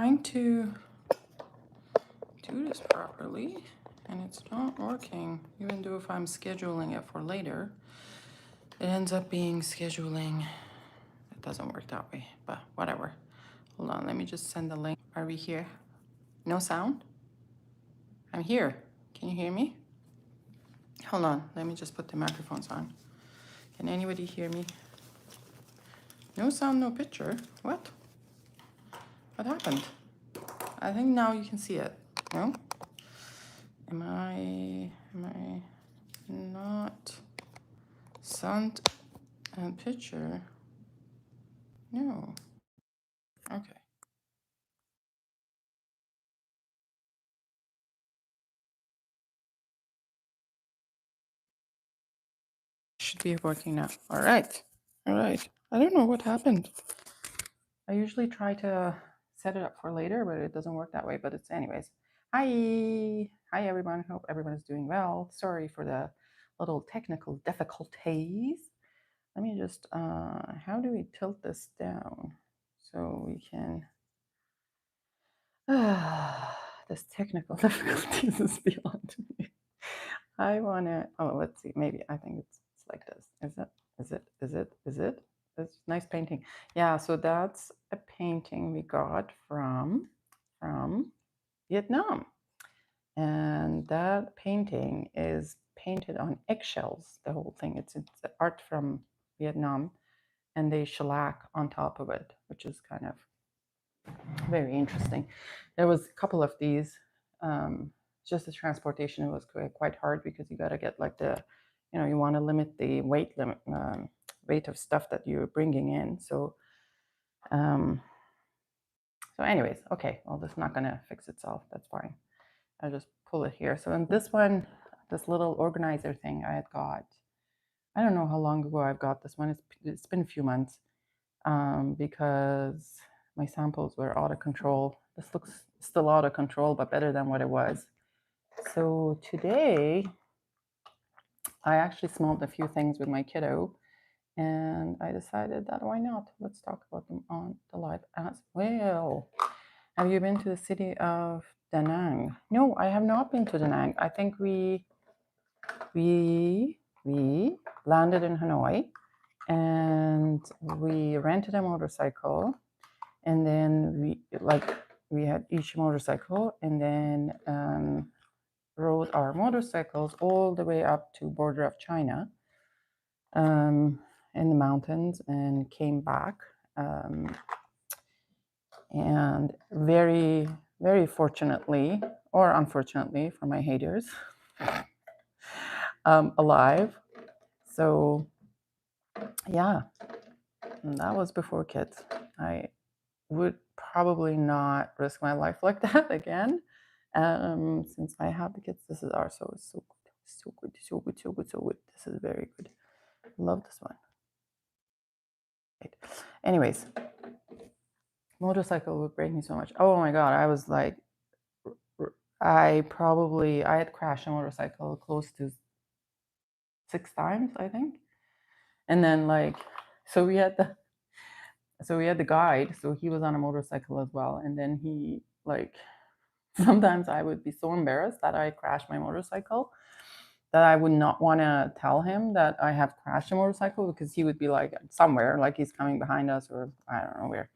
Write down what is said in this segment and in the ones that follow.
trying to do this properly and it's not working. Even though if I'm scheduling it for later, it ends up being scheduling. It doesn't work that way, but whatever. Hold on, let me just send the link. Are we here? No sound? I'm here. Can you hear me? Hold on, let me just put the microphones on. Can anybody hear me? No sound, no picture. What? What happened? I think now you can see it. No? Am I not sound and picture? No. Okay. Should be working now. All right. All right. I don't know what happened. I usually try to set it up for later, but it doesn't work that way. But it's anyways. Hi. Hi, everyone. Hope everyone is doing well. Sorry for the little technical difficulties. Let me just, how do we tilt this down so we can, this technical difficulties is beyond me. I want to, oh, let's see, maybe, I think it's like this. Is it? Is it? Is it? Is it? It's nice painting. Yeah, so that's a painting we got from Vietnam. And that painting is painted on eggshells, the whole thing. It's art from Vietnam, and they shellac on top of it, which is kind of very interesting. There was a couple of these. Just the transportation was quite hard because you got to get like the, you want to limit the weight weight of stuff that you're bringing in. So, anyways, okay. Well, this is not gonna fix itself. That's fine. I'll just pull it here. So in this one, this little organizer thing I had got. I don't know how long ago I've got this one. It's been a few months. Because my samples were out of control. This looks still out of control, but better than what it was. So today, I actually smelled a few things with my kiddo, and I decided that why not? Let's talk about them on the live as well. Have you been to the city of Da Nang? No, I have not been to Da Nang. I think we landed in Hanoi, and we rented a motorcycle, and then we had each motorcycle, and then rode our motorcycles all the way up to border of China, in the mountains, and came back, and very, very fortunately or unfortunately for my haters, alive. So yeah, and that was before kids. I would probably not risk my life like that again. Since I have the kids, this is our so good, so good, so good, so good, so good. This is very good. Love this one. Right. Anyways, motorcycle would break me so much. Oh my god, I was like, I had crashed a motorcycle close to 6 times, I think, and then so we had the guide, so he was on a motorcycle as well, and then he sometimes I would be so embarrassed that I crashed my motorcycle that I would not want to tell him that I have crashed a motorcycle, because he would be like somewhere, like he's coming behind us or I don't know where.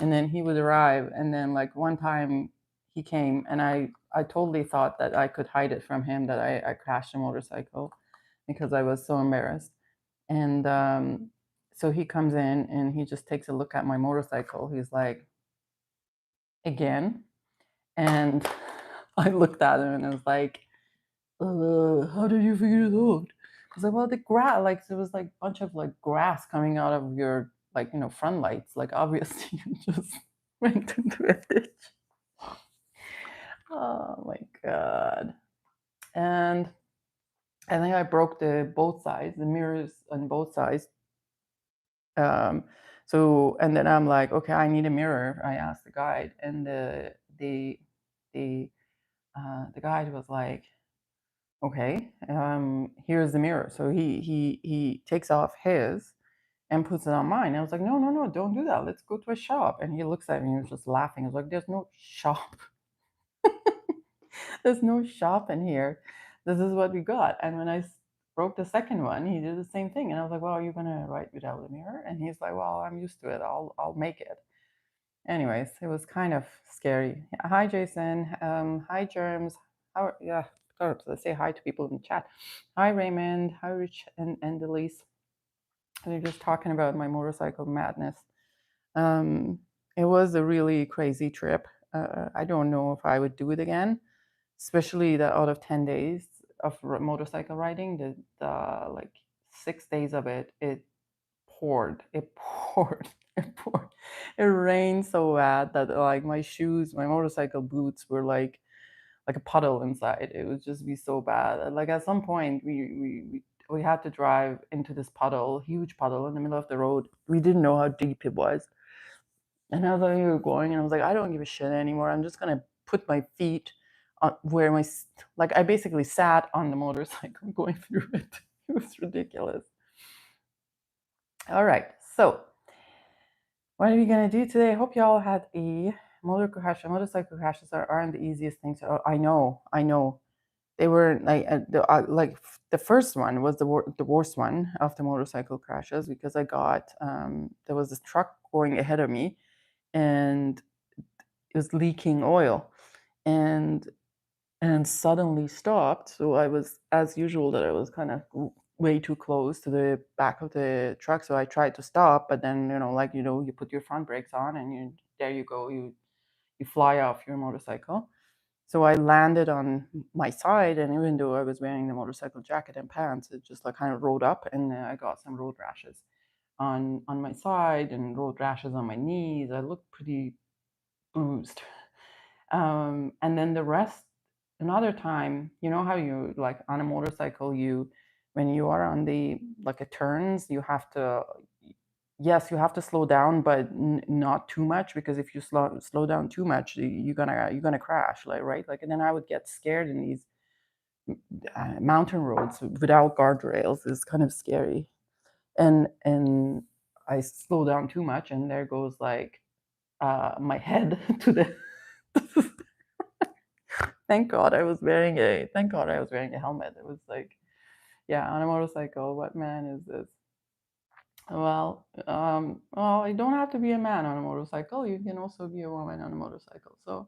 And then he would arrive, and then one time he came, and I totally thought that I could hide it from him that I crashed a motorcycle, because I was so embarrassed. And so he comes in and he just takes a look at my motorcycle. He's like, again? And I looked at him and I was like, how did you figure it out? I was like, well, the grass, there was a bunch of grass coming out of your front lights. Obviously you just went into a ditch. Oh my god. And I think I broke both sides, the mirrors on both sides. So, and then I'm like, okay, I need a mirror. I asked the guide, and the guide was like, okay, here's the mirror. So he takes off his, and puts it on mine. I was like, no, no, no, don't do that. Let's go to a shop. And he looks at me and he was just laughing. I was like, there's no shop. There's no shop in here. This is what we got. And when I broke the second one, he did the same thing. And I was like, well, are you going to write without a mirror? And he's like, well, I'm used to it. I'll make it. Anyways, it was kind of scary. Hi, Jason. Hi, Germs. Yeah, let's say hi to people in the chat. Hi, Raymond. Hi, Rich and Elise. They're just talking about my motorcycle madness. It was a really crazy trip. I don't know if I would do it again, especially the out of 10 days of motorcycle riding, the like 6 days of it, it poured, it poured, it poured. It rained so bad that like my shoes, my motorcycle boots were like a puddle inside. It would just be so bad. Like at some point, we had to drive into this puddle, huge puddle in the middle of the road. We didn't know how deep it was. And as we were going, and I was like, I don't give a shit anymore. I'm just gonna put my feet on where like I basically sat on the motorcycle going through it. It was ridiculous. All right, so what are we gonna do today? I hope y'all had a motorcycle crashes aren't the easiest things. I know. They were like the first one was the worst one of the motorcycle crashes because I got there was this truck going ahead of me and it was leaking oil and suddenly stopped. So I was, as usual, that I was kind of way too close to the back of the truck. So I tried to stop, but then you put your front brakes on and there you go, you fly off your motorcycle. So I landed on my side, and even though I was wearing the motorcycle jacket and pants, it just like kind of rolled up, and I got some road rashes on my side and road rashes on my knees. I looked pretty bruised. And then the rest, another time, you know how you like on a motorcycle, when you are on the like a turns, you have to, yes, you have to slow down, but not too much, because if you slow down too much, you're gonna crash, like, right? Like, and then I would get scared in these mountain roads without guardrails. Is kind of scary, and I slow down too much, and there goes like my head to the. Thank God I was wearing a helmet. It was like, yeah, on a motorcycle. What man is this? Well, you don't have to be a man on a motorcycle. You can also be a woman on a motorcycle. So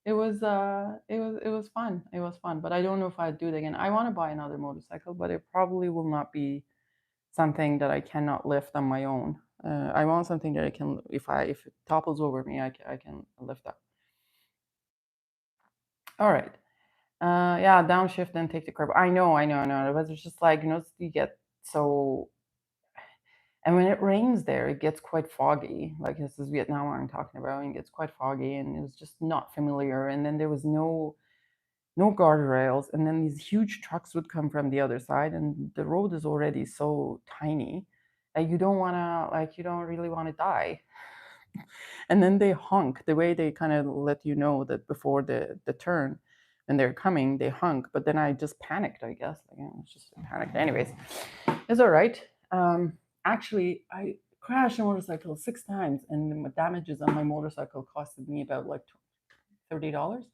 it was fun. It was fun, but I don't know if I'd do it again. I want to buy another motorcycle, but it probably will not be something that I cannot lift on my own. I want something that I can, if it topples over me, I can lift up. All right. Yeah, downshift and take the curb. I know. But it's just like, you get so, and when it rains there, it gets quite foggy. Like, this is Vietnam I'm talking about, and it gets quite foggy, and it was just not familiar. And then there was no guardrails, and then these huge trucks would come from the other side, and the road is already so tiny that you don't really want to die. And then they honk the way they kind of let you know that before the turn, and they're coming, they honk. But then I just panicked, I guess. Like, I was just panicked. Anyways, it's all right. Actually, I crashed a motorcycle 6 times, and the damages on my motorcycle costed me about like $30.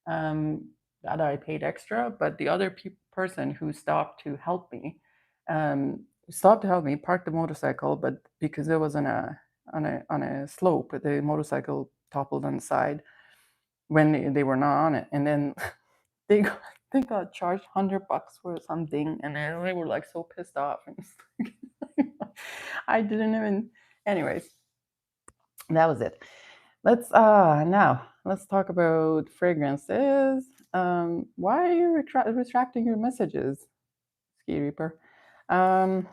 Um, that I paid extra, but the other person who stopped to help me, parked the motorcycle, but because it was on a slope, the motorcycle toppled on the side when they were not on it, and then they got charged $100 for something, and they were like so pissed off. I didn't even. Anyways, that was it. Let's talk about fragrances. Why are you retracting your messages, Ski Reaper? The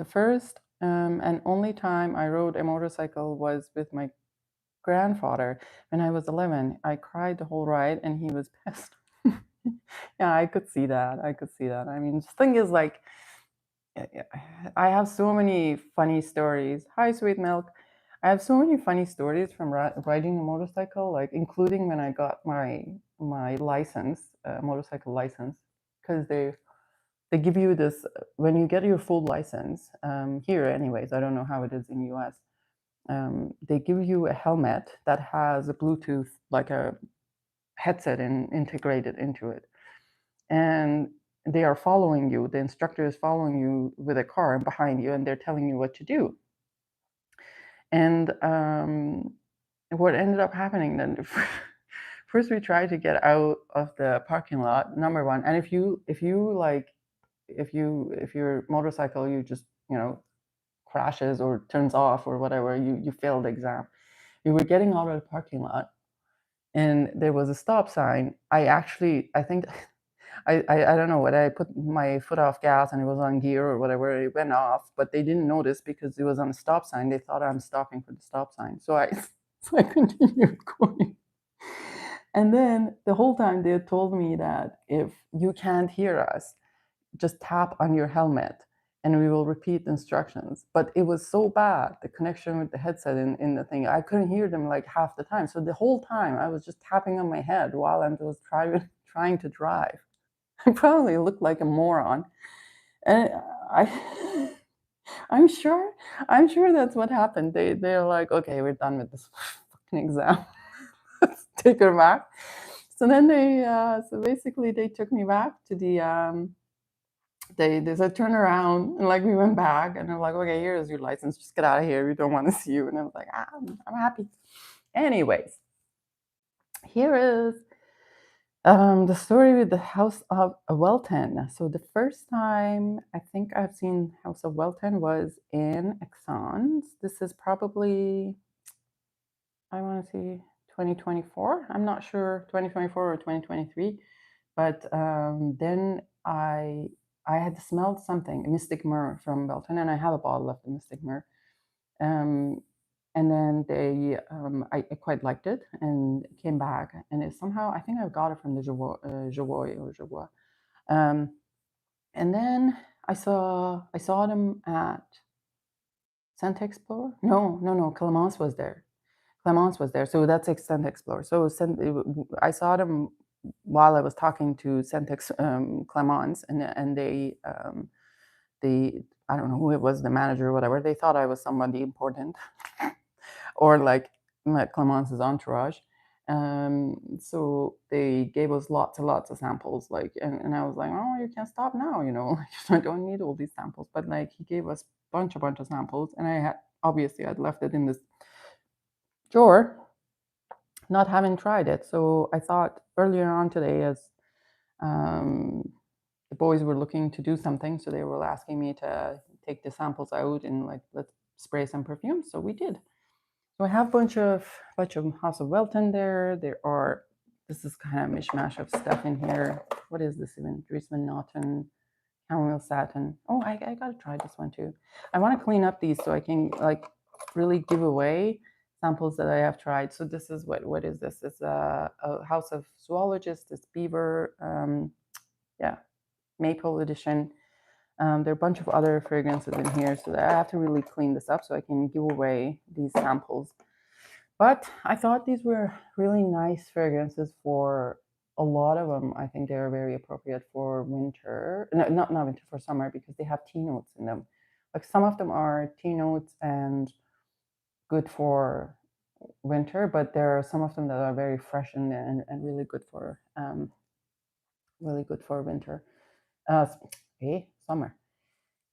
first and only time I rode a motorcycle was with my grandfather when I was 11. I cried the whole ride, and he was pissed. Yeah, I could see that. I mean, the thing is, like, I have so many funny stories. Hi, Sweet Milk. I have so many funny stories from riding a motorcycle, like including when I got my license, motorcycle license, because they give you this when you get your full license here. Anyways, I don't know how it is in US. They give you a helmet that has a Bluetooth, like a headset integrated into it, and they are following you. The instructor is following you with a car behind you, and they're telling you what to do. And what ended up happening then? First, we tried to get out of the parking lot. Number one, and if your motorcycle, you just crashes or turns off or whatever, you fail the exam. We were getting out of the parking lot, and there was a stop sign. I think I don't know whether I put my foot off gas and it was on gear or whatever. It went off, but they didn't notice because it was on a stop sign. They thought I'm stopping for the stop sign, so I so I continued going. And then the whole time they told me that if you can't hear us, just tap on your helmet and we will repeat the instructions. But it was so bad, the connection with the headset in the thing, I couldn't hear them like half the time. So the whole time I was just tapping on my head while I was trying to drive. I probably looked like a moron. And I I'm sure that's what happened. They're like, okay, we're done with this fucking exam. Let's take her back. So then so basically they took me back to the they said turn around, and like we went back, and they're like, okay, here's your license, just get out of here, we don't want to see you. And I was like, I'm happy. Anyways, here is the story with the House of Welton. So the first time I think I've seen House of Welton was in Exxon's. This is probably, I want to see, 2024. I'm not sure, 2024 or 2023. But then I had smelled something, a Mystic Myrrh from Belton, and I have a bottle of the Mystic Myrrh. And then I quite liked it, and it came back, and it somehow, I think I got it from the Jovoy. Um, and then I saw them at Scent Explorer. No, Clemence was there. So that's Scent Explorer. So I saw them while I was talking to Centex Clemence, and they I don't know who it was, the manager or whatever. They thought I was somebody important, or like Clemence's entourage. So they gave us lots and lots of samples, like, and I was like, oh, you can't stop now, I don't need all these samples. But like he gave us a bunch of samples, and I'd left it in this drawer, not having tried it. So I thought earlier on today, as the boys were looking to do something, so they were asking me to take the samples out and like let's spray some perfume. So we did. So I have a bunch of House of Welton there. This is kind of a mishmash of stuff in here. What is this even? Dries Van Noten, Chamomile Satin. Oh, I gotta try this one too. I want to clean up these so I can like really give away samples that I have tried. So this is what is this? It's a House of Zoologist. It's Beaver. Yeah, Maple edition. There are a bunch of other fragrances in here, so I have to really clean this up so I can give away these samples. But I thought these were really nice fragrances for a lot of them. I think they are very appropriate for winter. No, not winter, for summer, because they have tea notes in them. Like some of them are tea notes and good for winter, but there are some of them that are very fresh and really good for winter. Summer.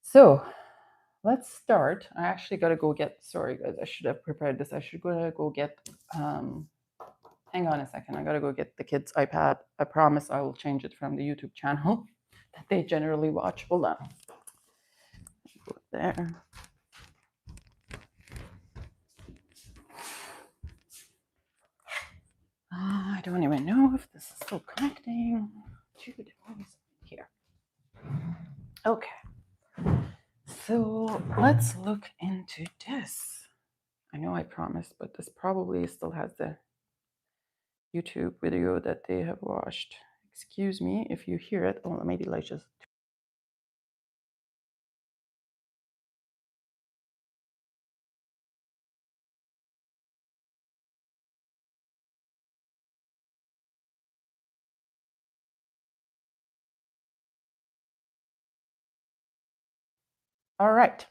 So let's start. I actually got to go get, sorry guys, I should have prepared this. I should go get, hang on a second. I got to go get the kids' iPad. I promise I will change it from the YouTube channel that they generally watch. Hold on. Go there. I don't even know if this is still connecting. Dude, what is here? Okay. So let's look into this. I know I promised, but this probably still has the YouTube video that they have watched. Excuse me if you hear it. Oh, maybe let's just All right.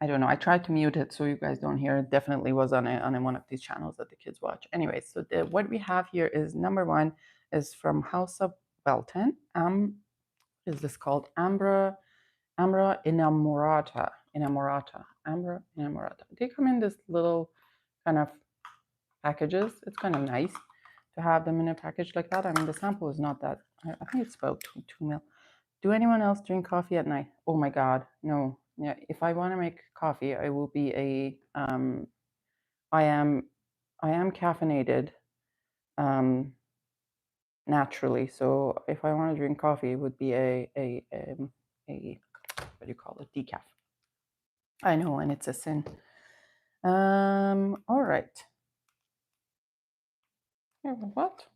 I don't know. I tried to mute it so you guys don't hear. It definitely was on one of these channels that the kids watch. Anyway, so what we have here is number one is from House of WELTON. What is this called? Ambra Innamorata. Ambra Innamorata. They come in this little kind of packages. It's kind of nice to have them in a package like that. I mean, the sample is not that. I think it's about 2 ml. Do anyone else drink coffee at night? Oh my God, no. Yeah, if I want to make coffee, I will be I am caffeinated naturally. So if I want to drink coffee, it would be what do you call it? Decaf. I know, and it's a sin. All right. Yeah, what?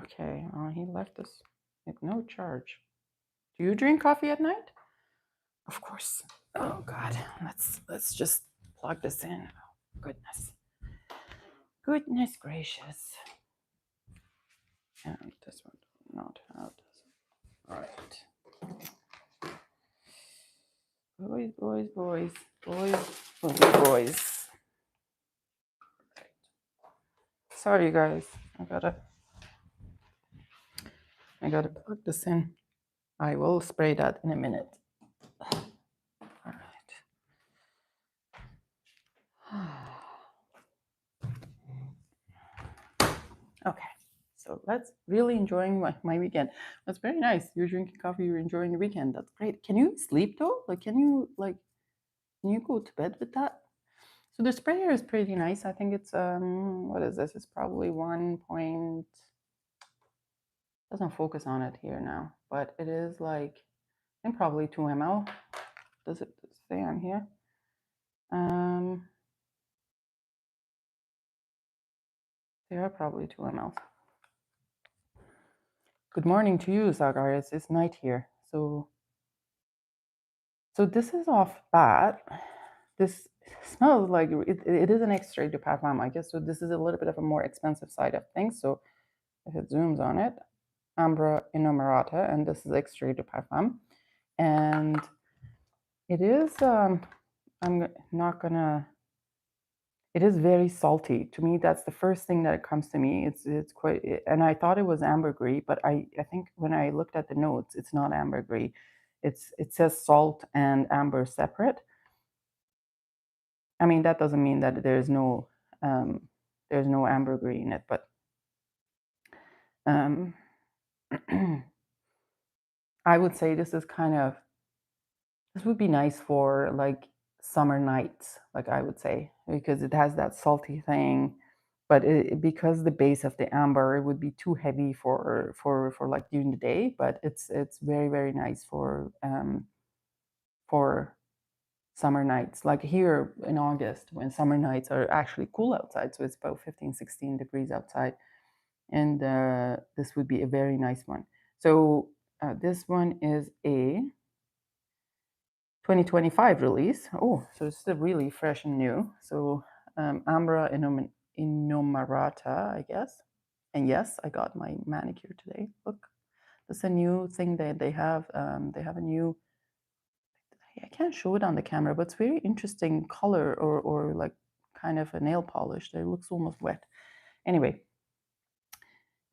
Okay, he left us with no charge. Do you drink coffee at night? Of course. Oh God, let's just plug this in. Oh, goodness gracious. And this one not have this. All right. Boys. Sorry, you guys. I gotta plug this in. I will spray that in a minute. All right. Okay. So let's really enjoying my weekend. That's very nice. You're drinking coffee. You're enjoying your weekend. That's great. Can you sleep though? Can you go to bed with that? So the sprayer is pretty nice. I think it's what is this? It's probably 1 point. Doesn't focus on it here now, but it is I think probably 2 ml. Does it say on here? They are probably 2 ml. Good morning to you, Zagarias. It's night here. So this is off bat. This smells like it is an extrait de parfum, I guess. So this is a little bit of a more expensive side of things. So if it zooms on it, Ambra Innamorata, and this is extrait de parfum, and it is. I'm not gonna. It is very salty. To me, that's the first thing that comes to me. It's quite, and I thought it was ambergris, but I think when I looked at the notes, it's not ambergris. It says salt and amber separate. I mean, that doesn't mean that there's no ambergris in it, but I would say this would be nice for summer nights, I would say, because it has that salty thing, but because the base of the amber, it would be too heavy for during the day, but it's very, very nice for summer nights, like here in August when summer nights are actually cool outside, so it's about 15, 16 degrees outside, and this would be a very nice one. So this one is a 2025 release. Oh, so it's still really fresh and new. So Ambra Innomarata, I guess. And yes, I got my manicure today. Look, that's a new thing that they have. They have a new, I can't show it on the camera, but it's very interesting color or kind of a nail polish. It looks almost wet. Anyway,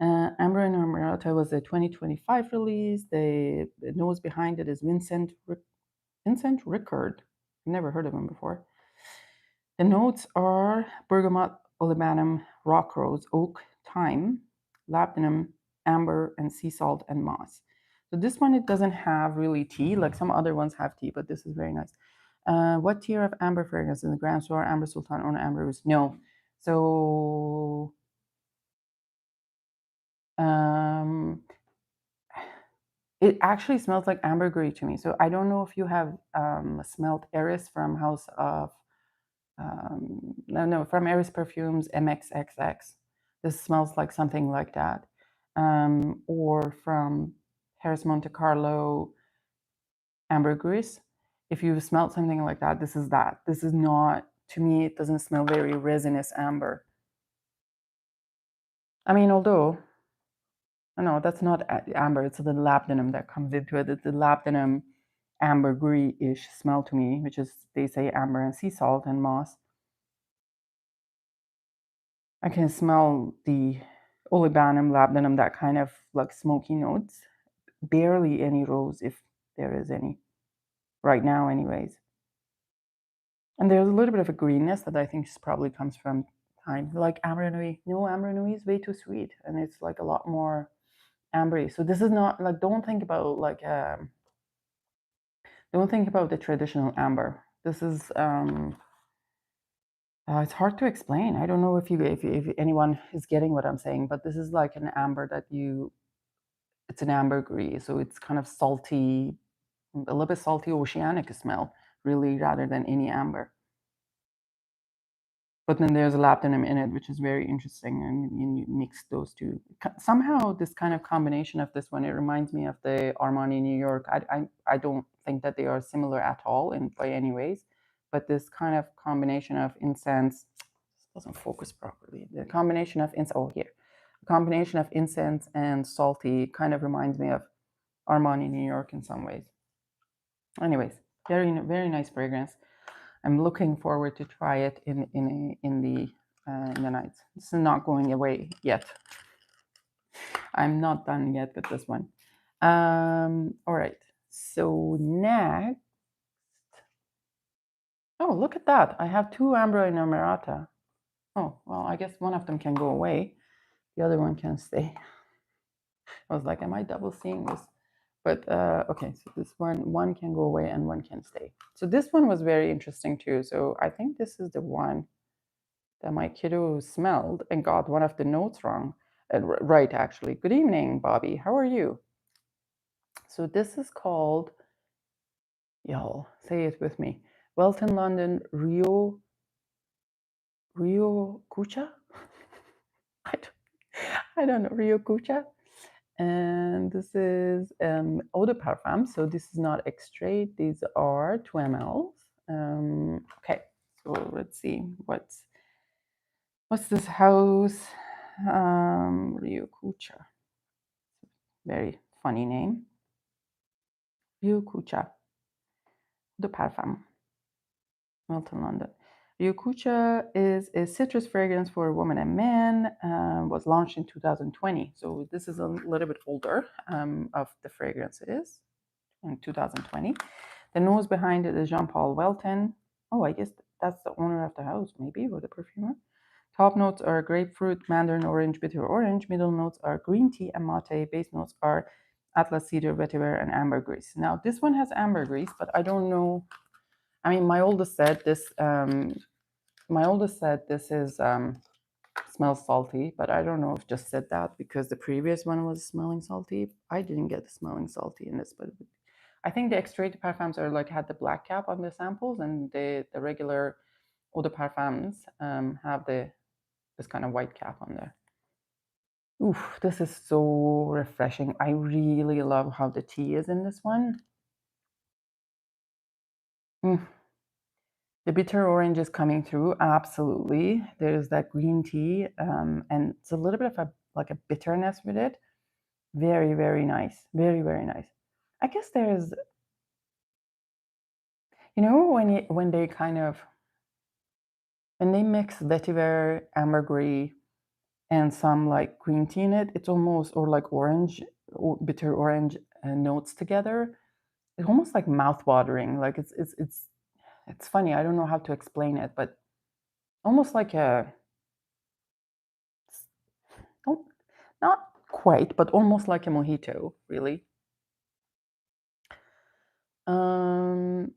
Ambra Innomarata was a 2025 release. The nose behind it is Vincent Rickard. I've never heard of him before. The notes are bergamot, olibanum, rock rose, oak, thyme, labdanum, amber, and sea salt and moss. So this one, it doesn't have really tea, like some other ones have tea, but this is very nice. What tier of amber fragrance in the Grand Store, Amber Sultan, or Amber Rose? No. So it actually smells like ambergris to me. So I don't know if you have smelled Eris from House of from Eris Perfumes MXXX. This smells like something like that. Or from Paris Monte Carlo ambergris. If you've smelled something like that, this is that. This is not, to me, it doesn't smell very resinous amber. I mean, although, no, that's not amber. It's the labdanum that comes into it. It's the labdanum ambergris-ish smell to me, which is, they say, amber and sea salt and moss. I can smell the olibanum, labdanum, that kind of like smoky notes. Barely any rose, if there is any, right now anyways. And there's a little bit of a greenness that I think probably comes from time. Like Amber Nui. No, Amber Nui is way too sweet, and it's like a lot more ambery. So this is not like, don't think about like don't think about the traditional amber. This is it's hard to explain. I don't know if anyone is getting what I'm saying, but this is like an amber that it's an ambergris, so it's kind of salty, a little bit salty oceanic smell, really, rather than any amber. But then there's a labdanum in it, which is very interesting, and you mix those two. Somehow, this kind of combination of this one, it reminds me of the Armani New York. I don't think that they are similar at all in by any ways, but this kind of combination of incense, this doesn't focus properly. The combination of incense, oh here, the combination of incense and salty kind of reminds me of Armani New York in some ways. Anyways, very nice fragrance. I'm looking forward to try it in the nights. This is not going away yet. I'm not done yet with this one. All right. So next, oh, look at that! I have two Ambra Innamorato. Oh, well, I guess one of them can go away. The other one can stay. I was like, am I double seeing this? But okay, so this one can go away and one can stay. So this one was very interesting too. So I think this is the one that my kiddo smelled and got one of the notes wrong. Right, actually. Good evening, Bobby. How are you? So this is called, y'all, say it with me. Welton London Rio Kucha? I don't know, Rio Kucha. And this is eau de parfum. So this is not extrait. These are 2 mLs. Okay, so let's see what's this house. Rio Kucha. Very funny name. Rio Kucha de Parfum, Milton, London. Rio Kucha is a citrus fragrance for women and men. Was launched in 2020, so this is a little bit older of the fragrance is in 2020. The nose behind it is Jean-Paul Welton. Oh, I guess that's the owner of the house, maybe, or the perfumer. Top notes are grapefruit, mandarin orange, bitter orange. Middle notes are green tea and mate. Base notes are atlas cedar, vetiver, and ambergris. Now, this one has ambergris, but I don't know. I mean, my oldest said this. This is smells salty, but I don't know if just said that because the previous one was smelling salty. I didn't get the smelling salty in this, but I think the extrait parfums are like had the black cap on the samples, and the regular eau de parfums have this kind of white cap on there. Oof, this is so refreshing. I really love how the tea is in this one. The bitter orange is coming through, absolutely. There's that green tea, and it's a little bit of a bitterness with it. Very, very nice. Very, very nice. I guess there's, when they kind of, when they mix vetiver, ambergris, and some like green tea in it, it's almost, or like orange, or bitter orange notes together. It's almost like mouth-watering. Like it's funny. I don't know how to explain it, but almost like a, oh, not quite, but almost like a mojito, really. Um,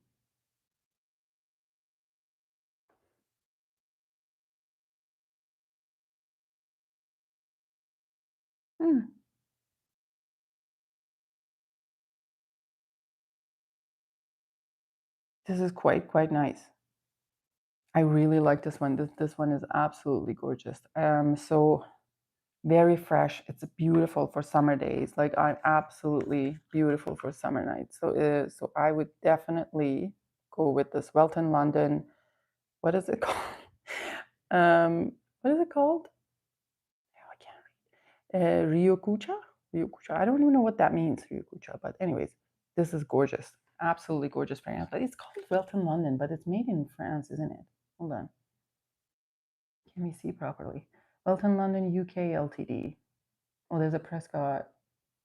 hmm, this is quite nice. I really like this one. This one is absolutely gorgeous. So very fresh. It's beautiful for summer days. Like I'm absolutely beautiful for summer nights. So I would definitely go with this Welton London. What is it called? What is it called? Oh, I can't read. Rio Kucha. Rio Kucha. I don't even know what that means, Rio Kucha. But anyways, this is gorgeous. Absolutely gorgeous fragrance. But it's called WELTON London, but it's made in France, isn't it? Hold on. Can we see properly? WELTON London UK Ltd. Oh, there's a Prescott.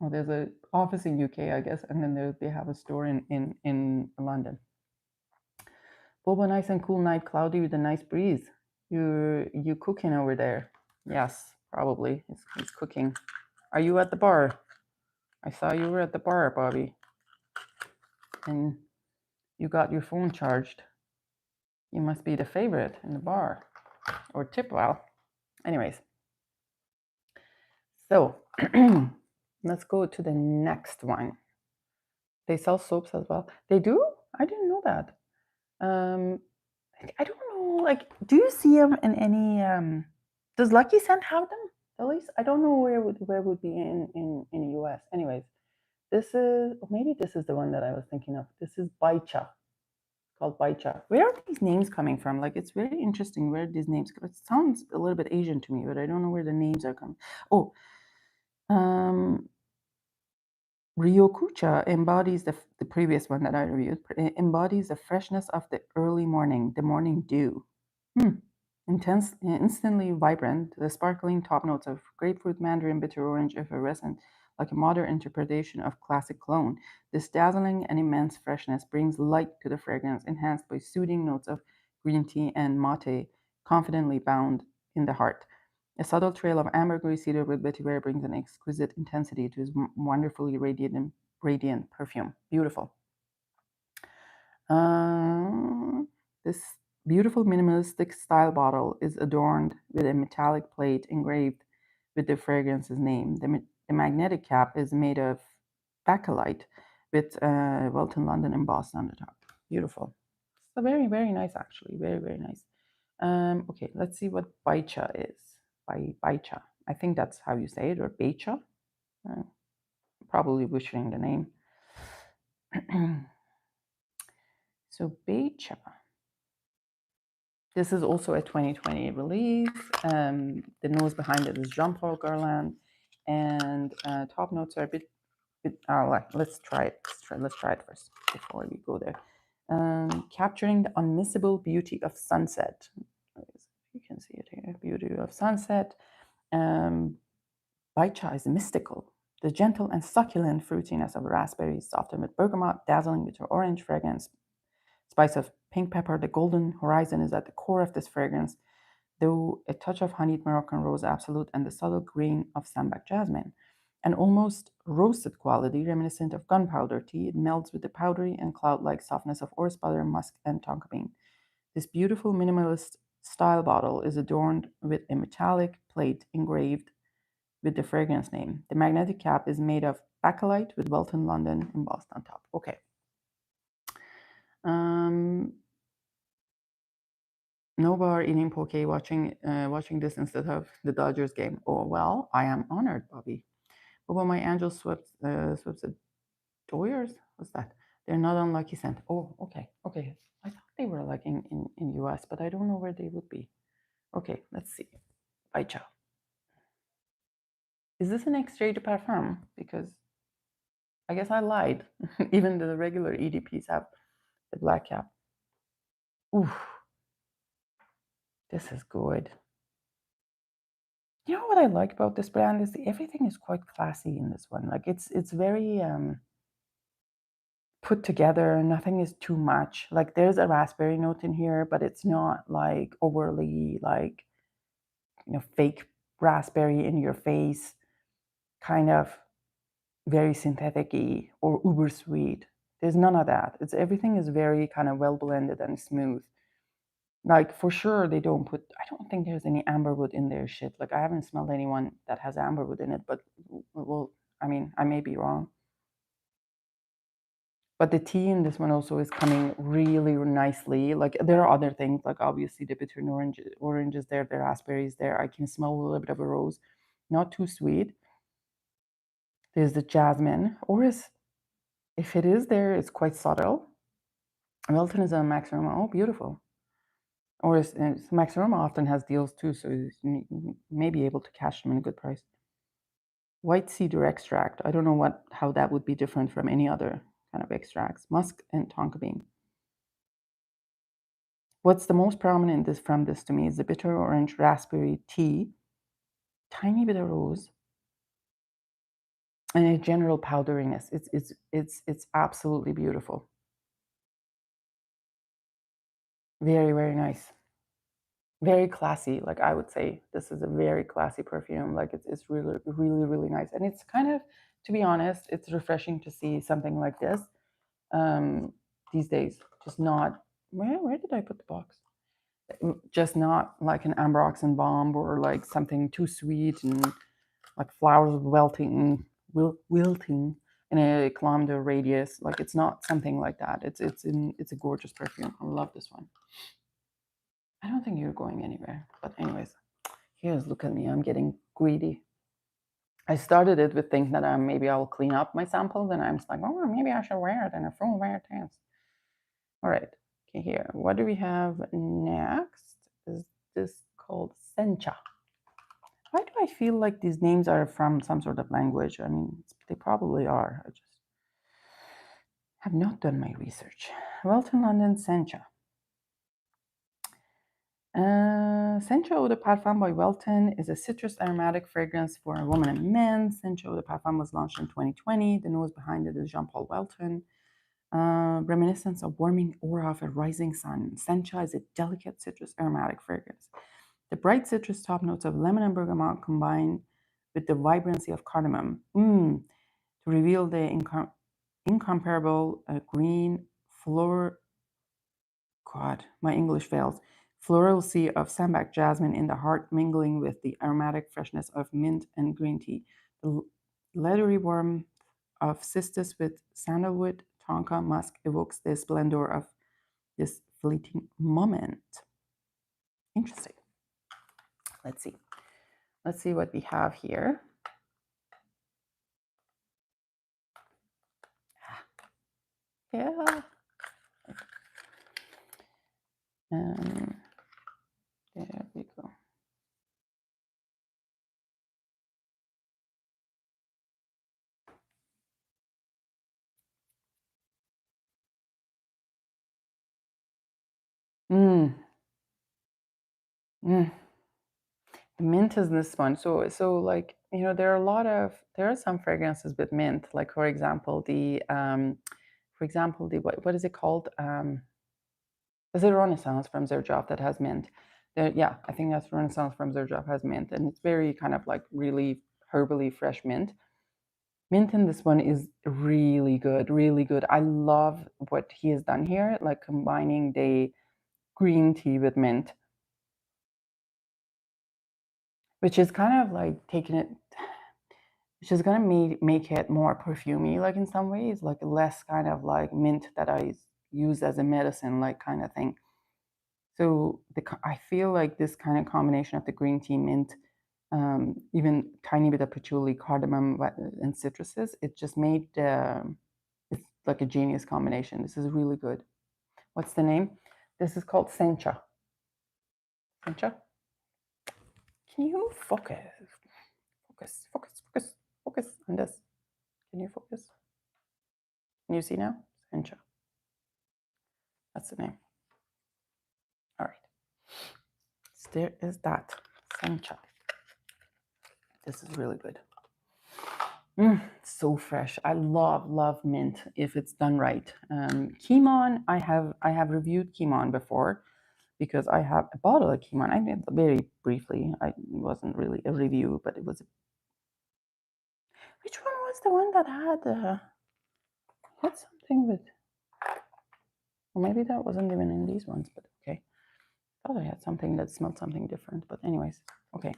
Oh, there's a office in UK, I guess, and then they have a store in London. Boba, nice and cool night, cloudy with a nice breeze. You cooking over there? Yes, probably. He's cooking. Are you at the bar? I saw you were at the bar, Bobby, and you got your phone charged. You must be the favorite in the bar, or tip well. Anyways, so let's go to the next one. They sell soaps as well. They do? I didn't know that. I don't know. Like, do you see them in any? Does Lucky Scent have them? At least I don't know where would be in the US. Anyways, this is, or maybe this is the one that I was thinking of. This is Baicha, called Baicha. Where are these names coming from? Like, it's very interesting where these names come. It sounds a little bit Asian to me, but I don't know where the names are coming. Oh, Ryokucha embodies the previous one that I reviewed, embodies the freshness of the early morning, the morning dew. Intense, instantly vibrant, the sparkling top notes of grapefruit, mandarin, bitter orange, effervescent, like a modern interpretation of classic cologne. This dazzling and immense freshness brings light to the fragrance, enhanced by soothing notes of green tea and mate, confidently bound in the heart. A subtle trail of ambergris cedar with vetiver brings an exquisite intensity to his wonderfully radiant perfume. Beautiful. This beautiful minimalistic style bottle is adorned with a metallic plate engraved with the fragrance's name. The magnetic cap is made of bakelite with WELTON London embossed on the top. Beautiful. So very, very nice, actually. Very, very nice. Okay, let's see what Baicha is. Baicha. I think that's how you say it, or Baicha. Probably butchering the name. So Baicha. This is also a 2020 release. The nose behind it is Jean Paul Garland, and top notes are a bit. Let's try it. Let's try it first before we go there. Capturing the unmissable beauty of sunset. You can see it here. Beauty of sunset. Baicha is mystical. The gentle and succulent fruitiness of raspberries, softened with bergamot, dazzling with orange fragrance, spice of pink pepper. The golden horizon is at the core of this fragrance, though a touch of honeyed Moroccan rose absolute and the subtle green of sambac jasmine. An almost roasted quality reminiscent of gunpowder tea, it melds with the powdery and cloud-like softness of orris butter, musk, and tonka bean. This beautiful minimalist style bottle is adorned with a metallic plate engraved with the fragrance name. The magnetic cap is made of bakelite with WELTON London embossed on top. Okay. No bar eating poke, watching this instead of the Dodgers game. Oh well, I am honored, Bobby. What about my angel sweeps Doyers? What's that? They're not on Lucky Scent. Oh, okay. I thought they were like in US, but I don't know where they would be. Okay, let's see. Baicha. Is this an extrait de parfum? Because I guess I lied. Even the regular EDPs have the black cap. Oof. This is good. You know what I like about this brand is everything is quite classy in this one. Like it's very put together. Nothing is too much. Like there's a raspberry note in here, but it's not like overly like, you know, fake raspberry in your face, kind of very synthetic-y or uber sweet. There's none of that. Everything is very kind of well blended and smooth. Like for sure they don't put, I don't think there's any amberwood in their shit. Like I haven't smelled anyone that has amberwood in it, but well, I mean, I may be wrong. But the tea in this one also is coming really nicely. Like there are other things, like obviously the bitter orange is there, the raspberries there. I can smell a little bit of a rose, not too sweet. There's the jasmine, or if it is there, it's quite subtle. WELTON is a maximum. Oh, beautiful. Or Max Roma often has deals too, so you may be able to catch them in a good price. White cedar extract. I don't know how that would be different from any other kind of extracts, musk and tonka bean. What's the most prominent from this to me is the bitter orange raspberry tea, tiny bit of rose, and a general powderiness. It's absolutely beautiful. Very, very nice. Very classy. Like, I would say this is a very classy perfume. Like, it's really, really, really nice. And it's kind of, to be honest, it's refreshing to see something like this these days. Just not, where did I put the box? Just not like an ambroxan bomb or like something too sweet and like flowers wilting, wilting in a kilometer radius. Like, it's not something like that. It's a gorgeous perfume. I love this one. I don't think you're going anywhere. But anyways, here's, look at me. I'm getting greedy. I started it with thinking that maybe I'll clean up my samples, and I'm just like, oh, maybe I should wear it in a full wear test. All right. Okay, here. What do we have next? Is this called Sencha? Why do I feel like these names are from some sort of language? I mean, they probably are. I just have not done my research. Welton London Sencha. Sencha Eau de Parfum by Welton is a citrus aromatic fragrance for a woman and men. Sencha Eau de Parfum was launched in 2020. The nose behind it is Jean-Paul Welton. Reminiscence of warming aura of a rising sun. Sencha is a delicate citrus aromatic fragrance. The bright citrus top notes of lemon and bergamot combine with the vibrancy of cardamom to reveal the incomparable green floral. God, my English fails. Floral sea of sambac jasmine in the heart, mingling with the aromatic freshness of mint and green tea. The leathery warmth of cistus with sandalwood, tonka, musk evokes the splendor of this fleeting moment. Interesting. Let's see. Let's see what we have here. Yeah. There we go. Mint is this one. So like, you know, there are some fragrances with mint, like for example, what is it called? Is it Renaissance from Xerjoff that has mint? Yeah, I think that's Renaissance from Xerjoff has mint, and it's very kind of like really herbally fresh mint. Mint in this one is really good, really good. I love what he has done here, like combining the green tea with mint, which is kind of like taking it, which is gonna make it more perfumey, like in some ways, like less kind of like mint that I use as a medicine, like kind of thing. So I feel like this kind of combination of the green tea, mint, even tiny bit of patchouli, cardamom, and citruses, it just made it's like a genius combination. This is really good. What's the name? This is called Sencha. Sencha? Can you focus? Focus, focus, focus, focus on this. Can you focus? Can you see now? Sencha. That's the name. All right. So there is that. Sencha. This is really good. So fresh. I love mint if it's done right. Kimon, I have reviewed Kimon before because I have a bottle of Kimon. I did very briefly. It wasn't really a review, but it was. Which one was the one that had something with? Or maybe that wasn't even in these ones, but okay. I thought I had something that smelled something different, but anyways, okay.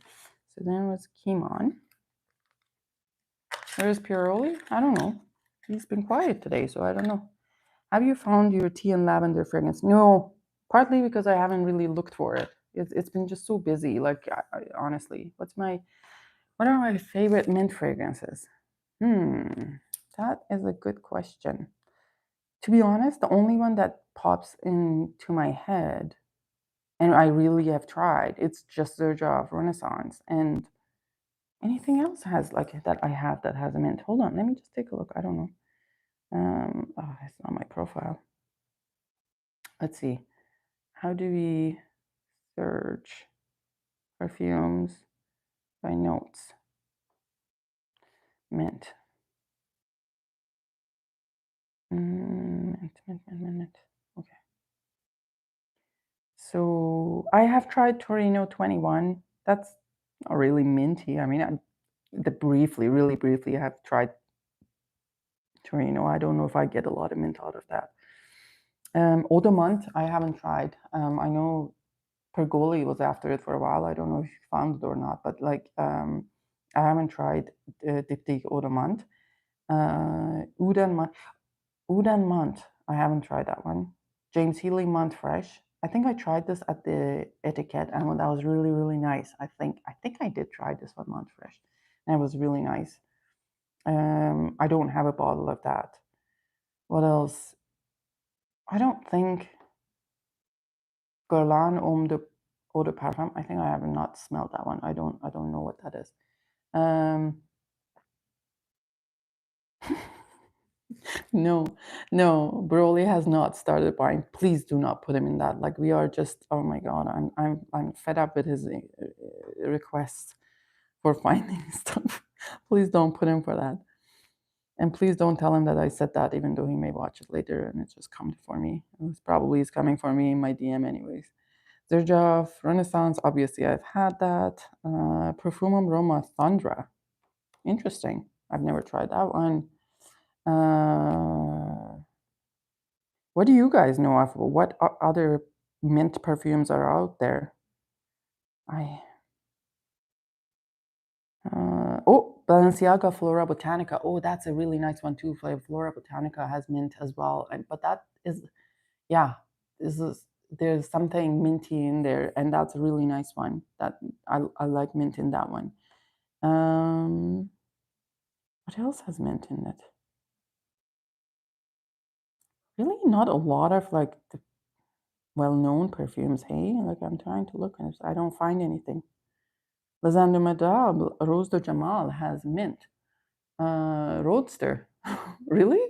So then it was Kimon. Where's Piroli? I don't know. He's been quiet today, so I don't know. Have you found your tea and lavender fragrance? No, partly because I haven't really looked for it. It's been just so busy. Like, honestly, what are my favorite mint fragrances? That is a good question. To be honest, the only one that pops into my head, and I really have tried, it's just Xerjoff Renaissance, and anything else has like that I have that has a mint. Hold on, let me just take a look. I don't know. Oh, it's not my profile. Let's see. How do we search perfumes by notes? Mint. Mint. Okay. So I have tried Torino 21. That's not really minty. I mean, really briefly, I have tried Torino. I don't know if I get a lot of mint out of that. Eau de Menthe, I haven't tried. I know Pergoli was after it for a while. I don't know if you found it or not, but like I haven't tried Diptyque Eau de Menthe. Udan Mont. I haven't tried that one. James Healy Mont Fresh. I think I tried this at the Etiquette, and that was really, really nice. I think I did try this one Mont Fresh, and it was really nice. I don't have a bottle of that. What else? I don't think Guerlain Eau de Parfum. I think I have not smelled that one. I don't know what that is. No, Broly has not started buying. Please do not put him in that. Like we are just. Oh my god, I'm fed up with his requests for finding stuff. Please don't put him for that, and please don't tell him that I said that, even though he may watch it later and it just comes for me. It's probably is coming for me in my DM anyways. Zerjoff Renaissance. Obviously, I've had that. Perfumum Roma Thundra. Interesting. I've never tried that one. What do you guys know of? What other mint perfumes are out there? Balenciaga Flora Botanica. Oh, that's a really nice one too. Flora Botanica has mint as well, but that is, yeah, there's something minty in there, and that's a really nice one. That I like mint in that one. What else has mint in it? Really, not a lot of like the well-known perfumes. Hey, like I'm trying to look and I don't find anything. Lausanne de Madame Rose de Jamal has mint. Roadster, really?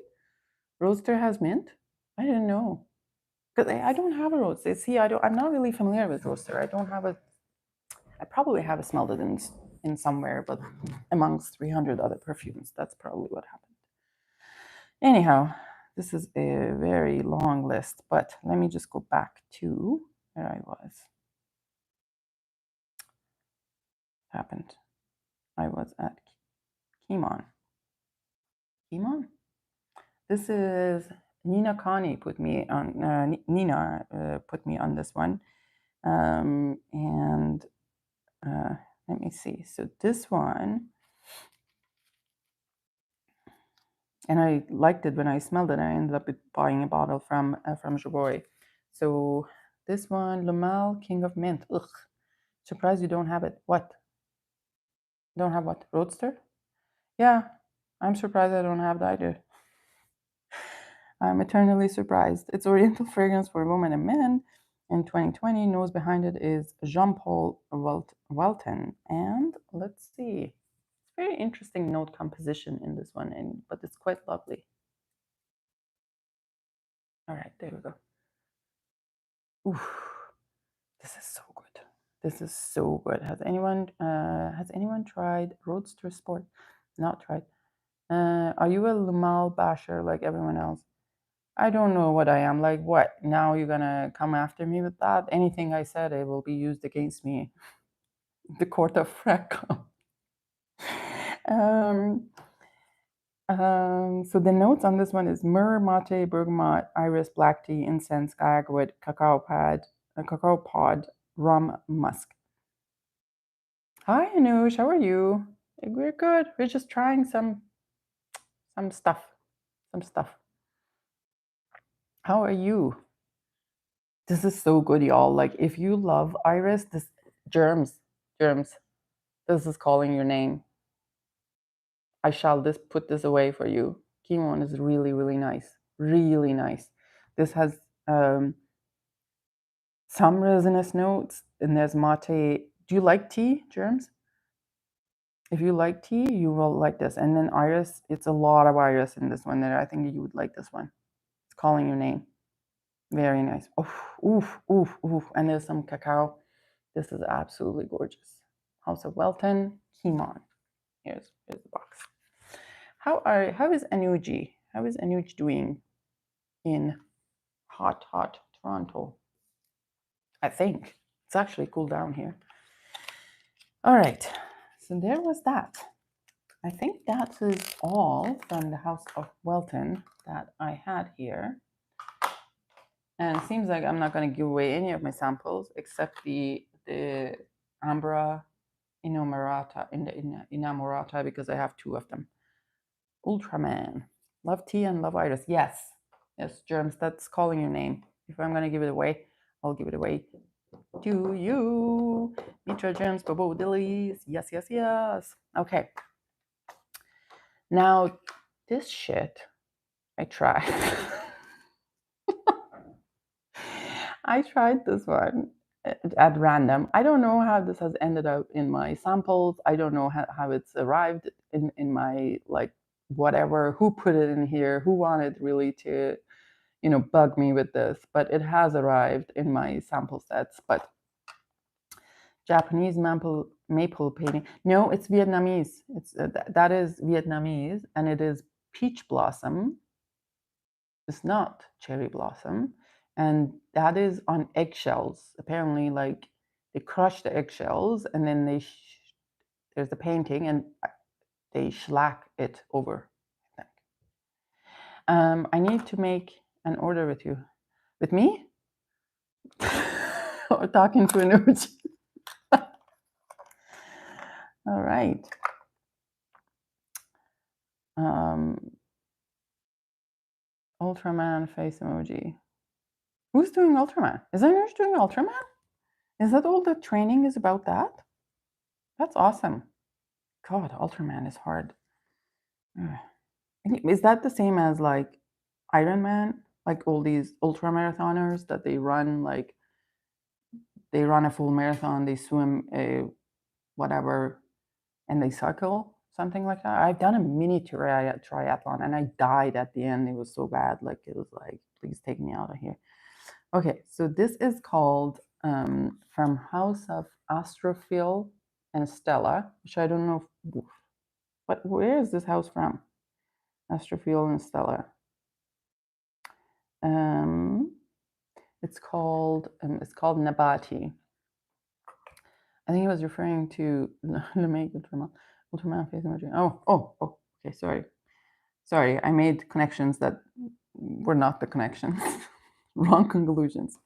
Roadster has mint? I didn't know. Because I don't have a Roadster. See, I'm not really familiar with Roadster. I don't have a. I probably have smelled it in somewhere, but amongst 300 other perfumes, that's probably what happened. Anyhow, this is a very long list, but let me just go back to where I was. Happened. I was at Kimon. Kimon? This is Nina Connie put me on. Nina put me on this one, and let me see. So this one, and I liked it when I smelled it. I ended up buying a bottle from Joboy. So this one, Lamal King of Mint. Ugh, surprised you don't have it. What? Don't have what? Roadster? Yeah, I'm surprised I don't have that either. I'm eternally surprised. It's Oriental fragrance for women and men. In 2020, nose behind it is Jean-Paul Welton. And let's see. It's very interesting note composition in this one, but it's quite lovely. All right, there we go. Oof, this is so good. This is so good. Has anyone tried Roadster Sport? Not tried. Are you a Lamal basher like everyone else? I don't know what I am. Like, what? Now you're gonna come after me with that? Anything I said, it will be used against me. The court of Fracom. So the notes on this one is myrrh, mate, bergamot, iris, black tea, incense, gagwood, cacao pod, rum, musk. Hi, Anush. How are you? We're good. We're just trying some stuff. How are you? This is so good, y'all. Like, if you love iris, this germs. This is calling your name. I shall put this away for you. Kimon is really, really nice. Really nice. This has some resinous notes, and there's mate. Do you like tea, germs? If you like tea, you will like this. And then iris, it's a lot of iris in this one. That I think you would like this one. It's calling your name. Very nice. Oof, oof, oof, oof. And there's some cacao. This is absolutely gorgeous. House of Welton, Kimon. Here's the box. How is Anuj? How is Anuj doing in hot Toronto? I think it's actually cooled down here. All right, so there was that. I think that is all from the House of Welton that I had here. And it seems like I'm not going to give away any of my samples except the Ambra Inamorata because I have two of them. Ultraman. Love tea and love iris. Yes. Yes, Germs, that's calling your name. If I'm going to give it away, I'll give it away to you. Mitra Gems, Bobo Dillies. Yes, yes, yes. Okay. Now, this shit, I tried. I tried this one at random. I don't know how this has ended up in my samples. I don't know how it's arrived in my, like, whatever, who put it in here, who wanted really to, bug me with this, but it has arrived in my sample sets. But Japanese maple painting. No, it's Vietnamese. It's that is Vietnamese, and it is peach blossom. It's not cherry blossom, and that is on eggshells. Apparently, like they crush the eggshells, and then there's the painting, and they shellac it over. I need to make an order with you, with me, or talking to an emoji. All right. Ultraman face emoji. Who's doing Ultraman? Is Anush doing Ultraman? Is that all the training is about that? That's awesome. God, Ultraman is hard. Is that the same as like Iron Man? Like all these ultra marathoners that they run, like they run a full marathon, they swim a whatever, and they cycle, something like that. I've done a mini triathlon and I died at the end. It was so bad. Like it was like, please take me out of here. Okay, so this is called from House of Astrophil and Stella, which I don't know, but where is this house from? Astrophil and Stella. It's called Nabati. I think he was referring to the make Ultraman face emoji. Oh, okay, sorry. I made connections that were not the connections. Wrong conclusions.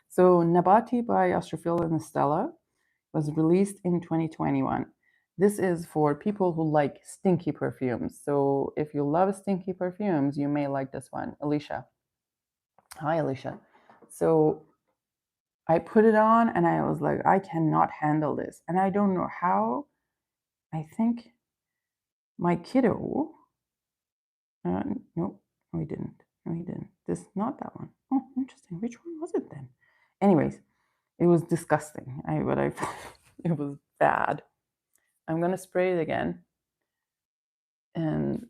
So Nabati by Astrophil and Stella was released in 2021. This is for people who like stinky perfumes. So if you love stinky perfumes, you may like this one. Alicia. Hi, Alicia. So I put it on and I was like, I cannot handle this. And I don't know how. I think my kiddo, no, he didn't. No, he didn't. This, not that one. Oh, interesting. Which one was it then? Anyways, it was disgusting. It was bad. I'm going to spray it again. And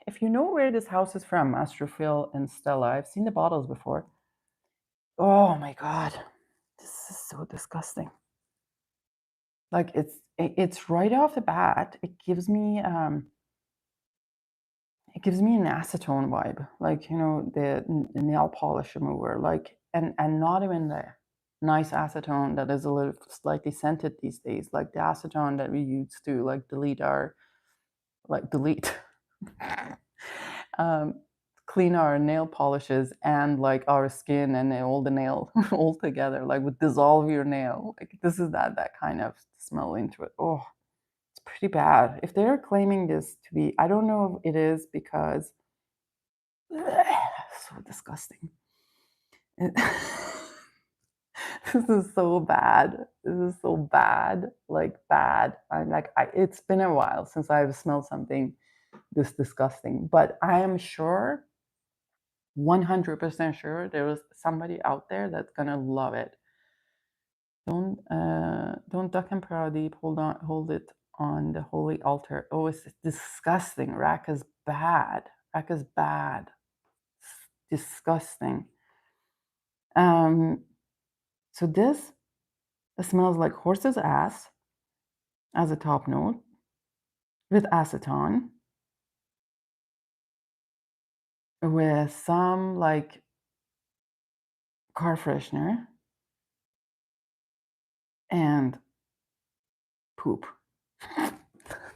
if you know where this house is from, Astrophil and Stella, I've seen the bottles before. Oh my God. This is so disgusting. Like it's right off the bat, it gives me an acetone vibe, like the nail polish remover, like and not even the nice acetone that is a little slightly scented these days, like the acetone that we used to like delete clean our nail polishes and like our skin and all the nail all together, like would dissolve your nail. Like this is that kind of smell into it. Oh, it's pretty bad. If they're claiming this to be, I don't know if it is because so disgusting. This is so bad. This is so bad, like bad. It's been a while since I've smelled something this disgusting, but I am sure 100% sure there was somebody out there that's gonna love it. Don't duck and Pradeep. Hold it on the holy altar. Oh, it's disgusting. Rack is bad. Rack is bad. It's disgusting. So this smells like horse's ass as a top note with acetone, with some like car freshener and poop.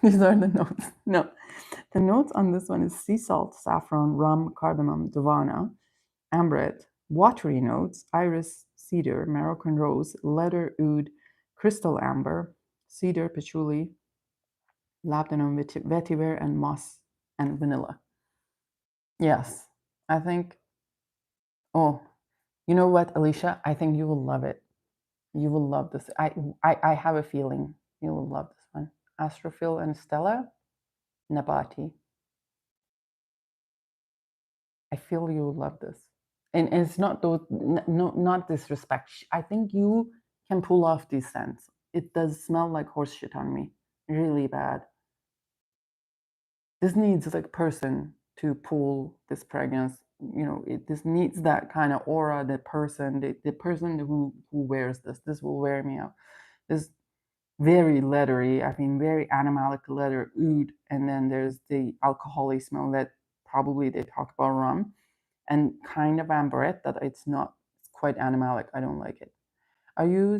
These are the notes. No, the notes on this one is sea salt, saffron, rum, cardamom, davana, ambrette, watery notes, iris, cedar, Moroccan rose, leather, oud, crystal amber, cedar, patchouli, labdanum, vetiver, and moss and vanilla. Yes, I think. Oh, you know what, Alicia? I think you will love it. You will love this. I have a feeling you will love this one. Astrophil and Stella, Nabati. I feel you will love this. And it's not those, no, not disrespect. I think you can pull off these scents. It does smell like horse shit on me, really bad. This needs like person to pull this fragrance. You know, this needs that kind of aura. The person, the person who wears this. This will wear me out. This very leathery. I mean, very animalic leather oud, and then there's the alcoholic smell that probably they talk about rum, and kind of amberette that it's not. It's quite animalic. I don't like it. Are you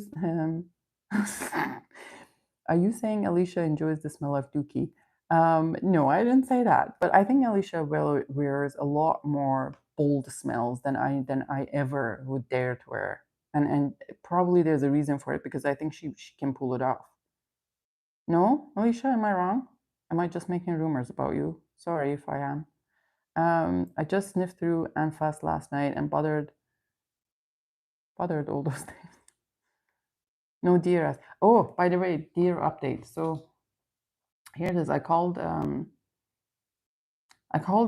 are you saying Alicia enjoys the smell of dookie? No, I didn't say that. But I think Alicia wears a lot more bold smells than I ever would dare to wear. And probably there's a reason for it because I think she can pull it off. No, Alicia, am I wrong? Am I just making rumors about you? Sorry if I am. I just sniffed through Anfast last night and bothered all those days. No deer. Oh, by the way, deer update. So here it is. I called the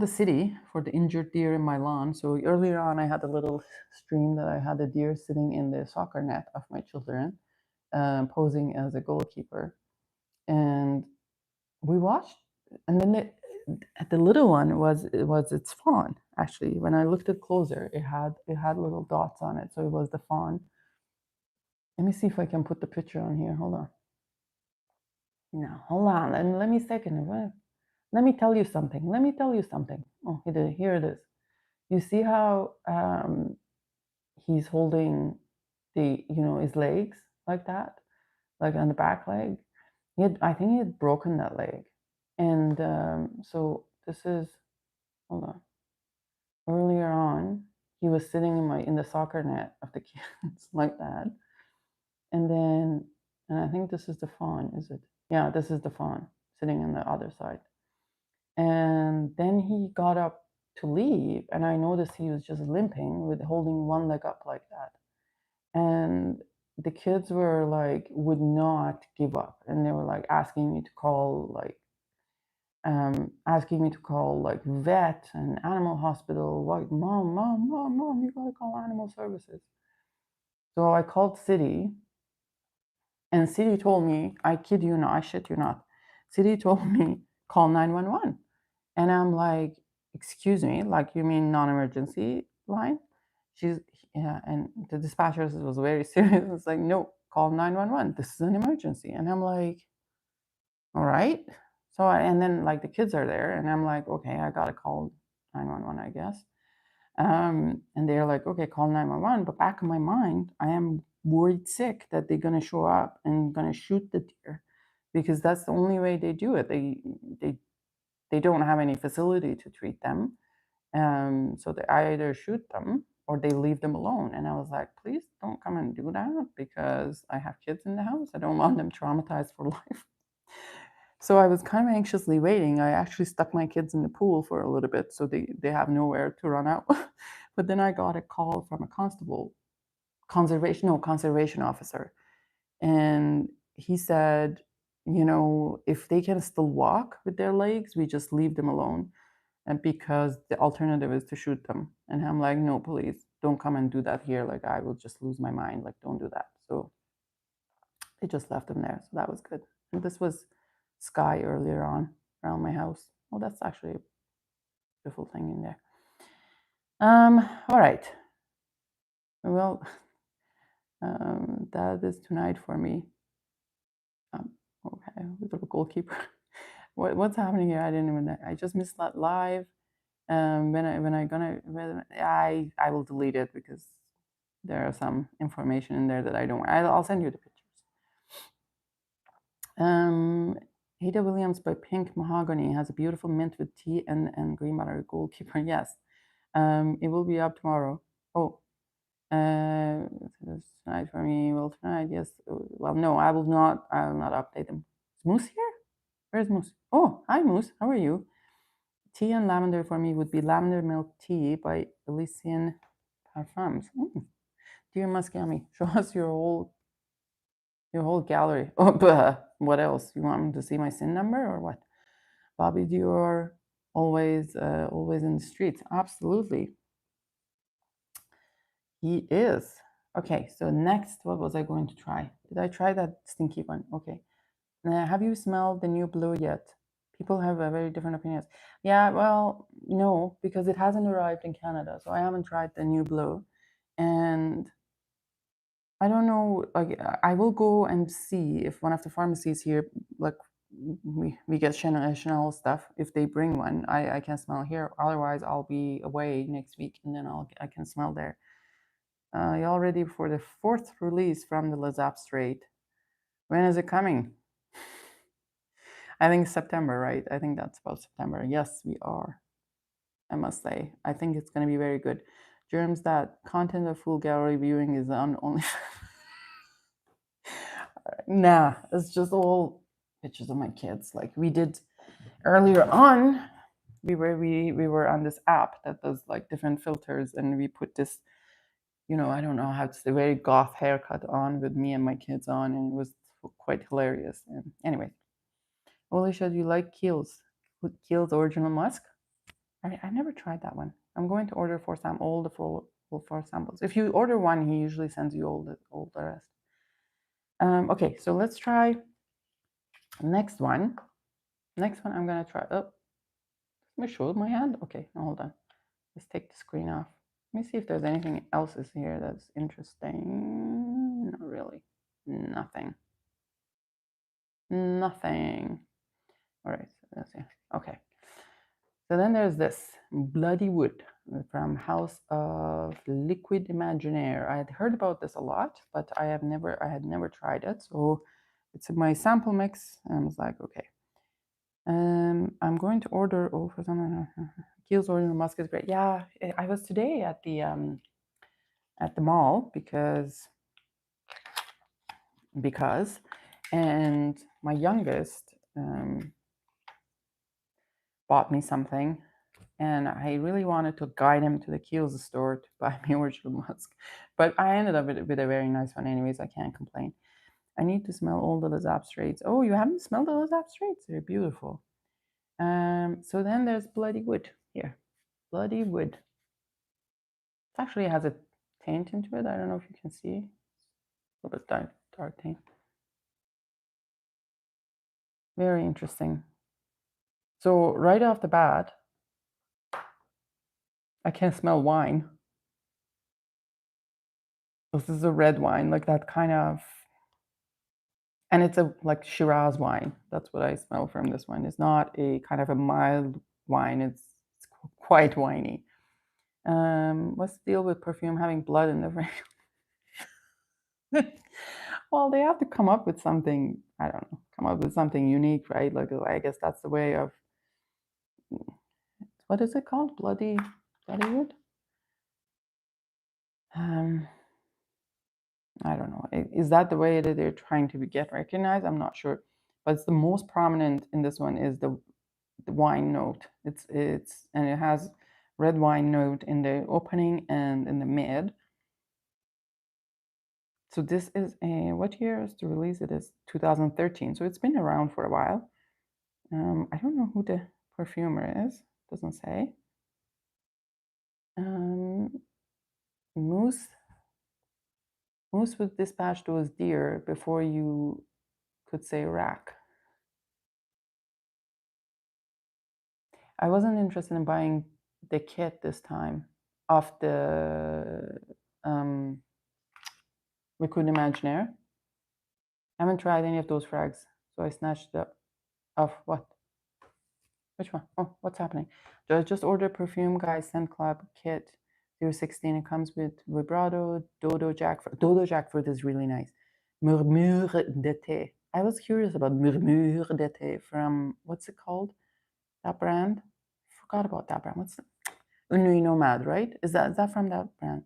city for the injured deer in my lawn. So earlier on, I had a little stream that I had a deer sitting in the soccer net of my children, posing as a goalkeeper, and we watched. And then the little one was its fawn. Actually, when I looked at closer, it had little dots on it, so it was the fawn. Let me see if I can put the picture on here. Hold on. No, hold on. And let me second. Let me tell you something. Let me tell you something. Oh, here it is. You see how he's holding his legs like that, like on the back leg. I think he had broken that leg, and so this is. Hold on. Earlier on, he was sitting in the soccer net of the kids like that, and I think this is the fawn. Is it? Yeah, this is the fawn sitting on the other side. And then he got up to leave, and I noticed he was just limping with holding one leg up like that. And the kids were like, would not give up. And they were like asking me to call like vet and animal hospital. Like, mom, you gotta call animal services. So I called city, and city told me, I kid you not, I shit you not. City told me, call 911. And I'm like, excuse me, like you mean non-emergency line? She's yeah, and the dispatcher was very serious. It's like, no, call 911. This is an emergency. And I'm like, all right. So and then like the kids are there, and I'm like, okay, I gotta call 911, I guess. And they're like, okay, call 911. But back in my mind, I am worried sick that they're gonna show up and gonna shoot the deer because that's the only way they do it. They don't have any facility to treat them. So they either shoot them or they leave them alone. And I was like, please don't come and do that because I have kids in the house. I don't want them traumatized for life. So I was kind of anxiously waiting. I actually stuck my kids in the pool for a little bit so they have nowhere to run out. But then I got a call from a conservation officer. And he said, if they can still walk with their legs, we just leave them alone. And because the alternative is to shoot them. And I'm like, no, please don't come and do that here. Like, I will just lose my mind. Like, don't do that. So They just left them there, so that was good. And this was sky earlier on around my house. Oh, that's actually a beautiful thing in there. All right. Well, that is tonight for me. Okay, little goalkeeper. What's happening here? I didn't even. I just missed that live. I will delete it because there are some information in there that I don't want. I'll send you the pictures. Ada Williams by Pink Mahogany has a beautiful mint with tea and green butter goalkeeper. Yes. It will be up tomorrow. Oh, tonight for me. Well, tonight, yes. Well, no, I will not. I will not update them. Is Moose here? Where's Moose? Oh, hi, Moose. How are you? Tea and lavender for me would be lavender milk tea by Elysian Parfums. Dear Muscami, show us your whole gallery. Oh, what else? You want me to see my SIN number or what? Bobby Dior, always in the streets. Absolutely. He is. Okay, so next, what was I going to try? Did I try that stinky one? Okay. Have you smelled the new blue yet? People have very different opinions. Yeah, well, no, because it hasn't arrived in Canada, so I haven't tried the new blue. And I don't know, like, I will go and see if one of the pharmacies here, like, we get Chanel stuff. If they bring one, I can smell here. Otherwise, I'll be away next week, and then I can smell there. You all ready for the 4th release from the Les Abstrait? When is it coming? I think September, right? I think that's about September. Yes, we are. I must say, I think it's going to be very good. Germs, that content of full gallery viewing is on only. Nah, it's just all pictures of my kids. Like we did earlier on, we were on this app that does like different filters, and we put this, I don't know how to say, very goth haircut on with me and my kids on, and it was quite hilarious. And anyways, Alicia, do you like Kiehl's? Kiehl's Original Musk? I never tried that one. I'm going to order all the full 4 samples. If you order one, he usually sends you all the rest. Okay, so let's try next one. Next one I'm gonna try. Oh, let me show my hand. Okay, no, hold on. Let's take the screen off. Let me see if there's anything else is here that's interesting. Not really. Nothing. Nothing. All right, so let's see. Okay. So then there's this Bloody Wood from House of Liquid Imaginaire. I had heard about this a lot, but I had never tried it. So it's in my sample mix, and I was like, okay. I'm going to order for some Kiehl's Original Musk is great. Yeah, I was today at the mall because and my youngest bought me something, and I really wanted to guide him to the Kiehl's store to buy me Original Musk, but I ended up with a very nice one anyways. I can't complain. I need to smell all the Les Abstraits. Oh, you haven't smelled the Les Abstraits? They're beautiful. So then there's Bloody Wood here. Bloody Wood. It actually has a taint into it. I don't know if you can see. A little bit dark taint. Very interesting. So right off the bat, I can smell wine. This is a red wine, like that kind of, and it's a like Shiraz wine. That's what I smell from this one. It's not a kind of a mild wine. It's quite winey. What's the deal with perfume having blood in the frame? Well, they have to come up with something. I don't know. Come up with something unique, right? Like I guess that's the way of. What is it called? Bloody Wood? I don't know. Is that the way that they're trying to get recognized? I'm not sure, but it's the most prominent in this one is the wine note. It's and it has red wine note in the opening and in the mid. So this is what year is the release? It is 2013. So it's been around for a while. I don't know who the perfumer is. Doesn't say. Mousse Moose would dispatch those deer before you could say rack. I wasn't interested in buying the kit this time of the Liquid Imaginaire. I haven't tried any of those frags, so I snatched up of what? Which one? Oh, what's happening? I just ordered Perfume Guys Scent Club kit 016. It comes with vibrato, dodo jackfruit. Dodo jackfruit is really nice. Murmure d'été. I was curious about Murmure d'été from, what's it called? That brand? Forgot about that brand. What's the, Une Nuit Nomade, right? Is that from that brand?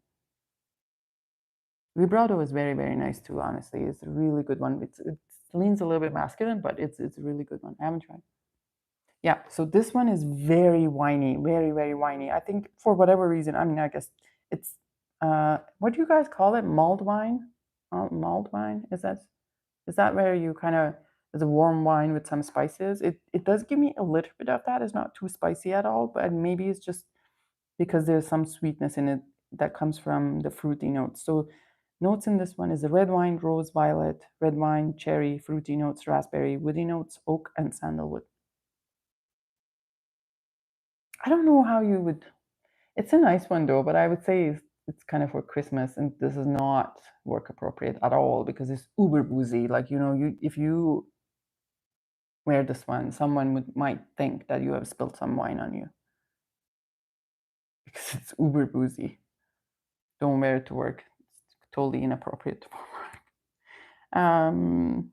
Vibrato is very, very nice too, honestly. It's a really good one. It leans a little bit masculine, but it's a really good one. I haven't tried. Yeah, so this one is very whiny, very, very whiny. I think for whatever reason, I mean, I guess it's, what do you guys call it? Mulled wine? Mulled wine? Is that where you kind of, it's a warm wine with some spices? It does give me a little bit of that. It's not too spicy at all, but maybe it's just because there's some sweetness in it that comes from the fruity notes. So notes in this one is the red wine, rose, violet, red wine, cherry, fruity notes, raspberry, woody notes, oak, and sandalwood. I don't know how you would. It's a nice one though, but I would say it's kind of for Christmas, and this is not work appropriate at all because it's uber boozy. Like you if you wear this one, someone might think that you have spilled some wine on you because it's uber boozy. Don't wear it to work. It's totally inappropriate for work. And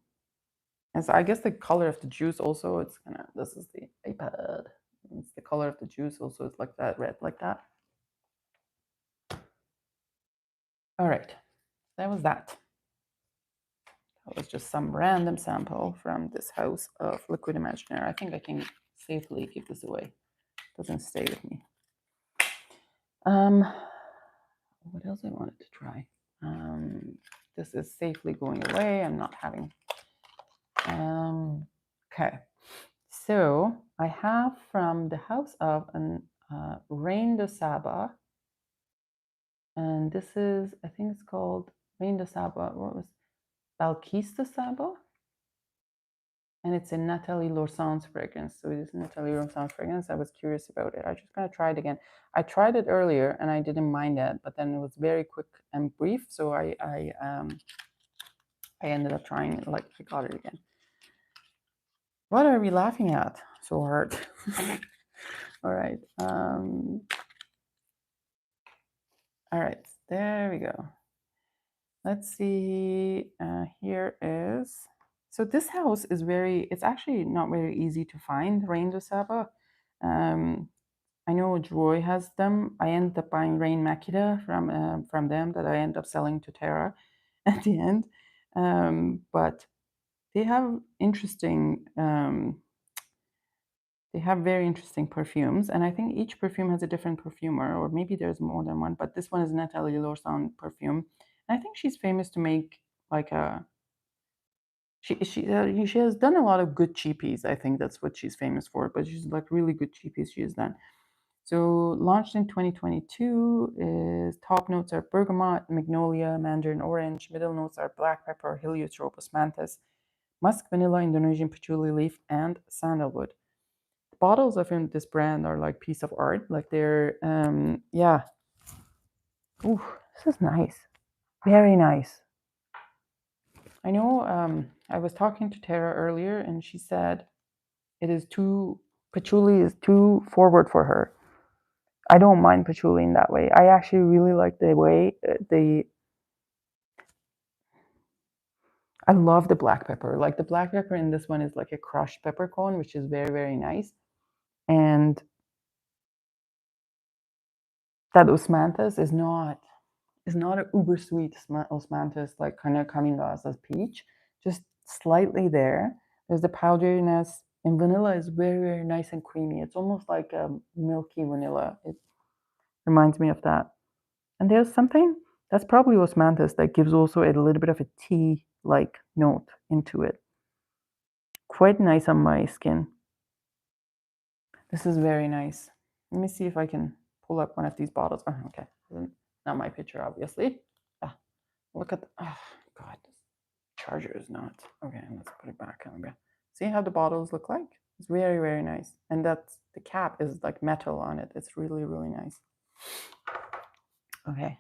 so I guess the color of the juice also, it's kind of, this is the iPad. It's the color of the juice also, it's like that, red like that. All right, that was that. That was just some random sample from this house of Liquid Imaginaire. I think I can safely keep this away. It doesn't stay with me. What else I wanted to try? This is safely going away. I'm not having. Okay. So I have from the house of an Reine de Saba, and this is, I think it's called Reine de Saba. What was Balkis de Saba? And it's a Nathalie Laurent's fragrance. So it is Nathalie Laurent's fragrance. I was curious about it. I'm just gonna try it again. I tried it earlier and I didn't mind it, but then it was very quick and brief. So I ended up trying it. Like I got it again. What are we laughing at so hard? All right. All right. There we go. Let's see. Here is. So this house is it's actually not very easy to find, Reine de Saba. I know Joy has them. I ended up buying Rain Makita from them that I ended up selling to Tara at the end. But they have interesting, they have very interesting perfumes. And I think each perfume has a different perfumer, or maybe there's more than one, but this one is Nathalie Laurent perfume. And I think she's famous to make like a, she has done a lot of good cheapies. I think that's what she's famous for, but she's like really good cheapies she has done. So launched in 2022, is top notes are bergamot, magnolia, mandarin orange. Middle notes are black pepper, heliotrope, osmanthus, musk, vanilla, Indonesian patchouli leaf, and sandalwood. The bottles of this brand are like piece of art. Like they're, yeah. Ooh, this is nice. Very nice. I know I was talking to Tara earlier and she said patchouli is too forward for her. I don't mind patchouli in that way. I actually really like the way I love the black pepper. Like the black pepper in this one is like a crushed peppercorn, which is very, very nice. And that osmanthus is not an uber sweet osmanthus, like kind of coming out as peach, just slightly there. There's the powderiness, and vanilla is very, very nice and creamy. It's almost like a milky vanilla. It reminds me of that. And there's something that's probably osmanthus that gives also a little bit of a tea-like note into it. Quite nice on my skin. This is very nice. Let me see if I can pull up one of these bottles. Oh, okay, not my picture, obviously. Ah, Look at, oh God, this charger is not. Okay, let's put it back. See how the bottles look like? It's very, very nice. And that's, the cap is like metal on it. It's really, really nice. Okay.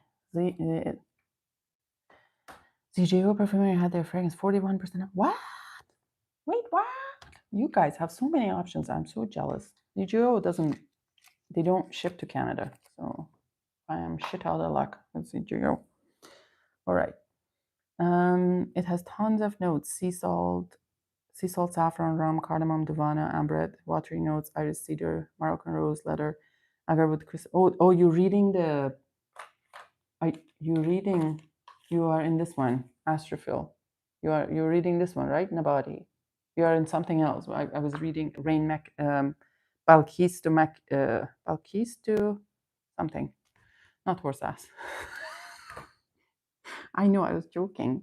ZJO Perfumery had their fragrance 41%. What? Wait, what? You guys have so many options. I'm so jealous. ZJO doesn't, they don't ship to Canada. So I am shit out of luck with ZJO. All right. It has tons of notes: sea salt, saffron, rum, cardamom, davana, amberette, watery notes, iris cedar, Moroccan rose, leather, agarwood, crystal. Oh, you're reading the. You are in this one, Astrophil. You're reading this one, right? Nabati. You are in something else. I was reading Rain Mac, Balkistu something, not horse ass. I know, I was joking.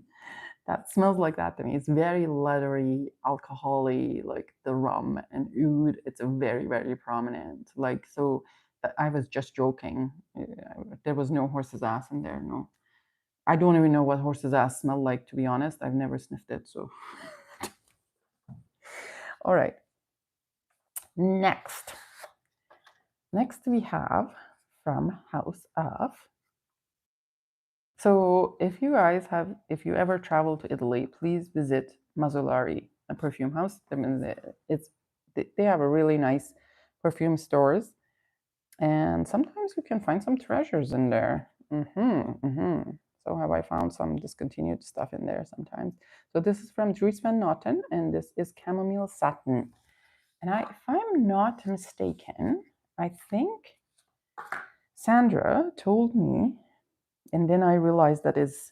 That smells like that to me. It's very leathery, alcohol-y, like the rum and oud. It's a very, very prominent. Like, so I was just joking. There was no horse's ass in there. No, I don't even know what horse's ass smell like, to be honest. I've never sniffed it. So, all right. Next we have from House of. So if you ever travel to Italy, please visit Mazzolari, a perfume house. I mean, they have a really nice perfume stores, and sometimes you can find some treasures in there. So have I found some discontinued stuff in there sometimes. So this is from Dries Van Noten, and this is Chamomile Satin. And if I'm not mistaken, I think Sandra told me, and then I realized that's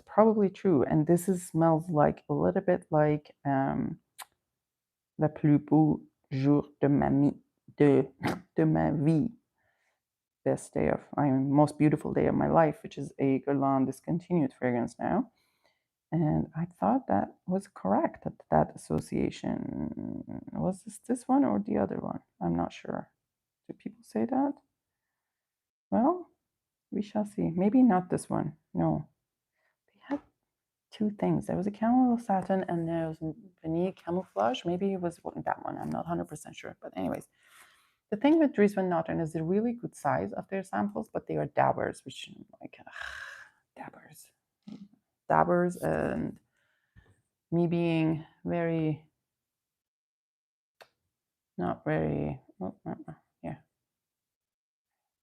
probably true. And this smells like a little bit like Le plus beau jour de ma vie, most beautiful day of my life, which is a Guerlain discontinued fragrance now. And I thought that was correct, that association. Was this one or the other one? I'm not sure. Do people say that? Well, we shall see. Maybe not this one. No. They had two things. There was a chamomile satin and there was vanille camouflage. Maybe it was that one. I'm not 100% sure. But anyways, the thing with Dries Van Noten is the really good size of their samples, but they are dabbers, which like dabbers, and me being very not very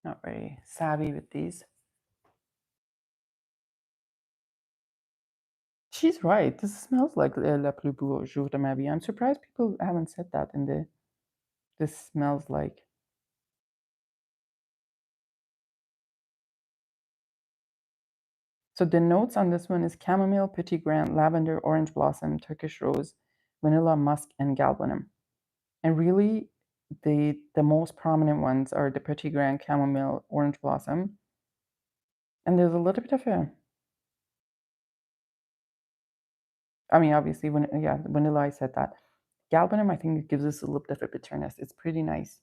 not very savvy with these. She's right. This smells like La Plus Beau Jour de ma vie. I'm surprised people haven't said that in the. This smells like. So the notes on this one is chamomile, petit grain, lavender, orange blossom, Turkish rose, vanilla, musk, and galbanum. And really, the most prominent ones are the petit grain, chamomile, orange blossom, and there's a little bit of a. I mean, obviously, vanilla. I said that. Galbanum, I think it gives us a little bit of a bitterness. It's pretty nice.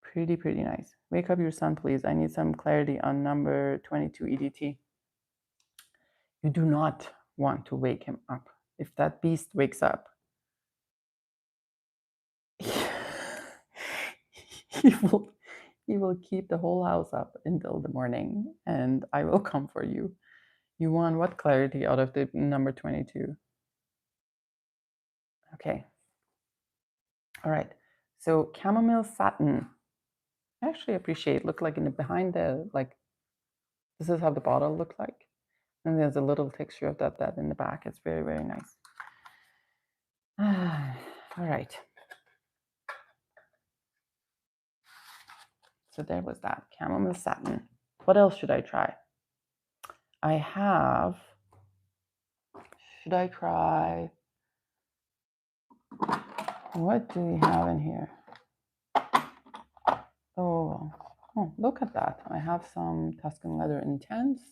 Pretty nice. Wake up your son, please. I need some clarity on number 22 EDT. You do not want to wake him up. If that beast wakes up, he will keep the whole house up until the morning, and I will come for you. You want what clarity out of the number 22? Okay. All right. So chamomile satin. I actually appreciate. Look like in the behind the like. This is how the bottle looks like, and there's a little texture of that in the back. It's very nice. All right. So there was that chamomile satin. What else should I try? Should I try? What do we have in here? Oh, look at that. I have some Tuscan Leather Intense.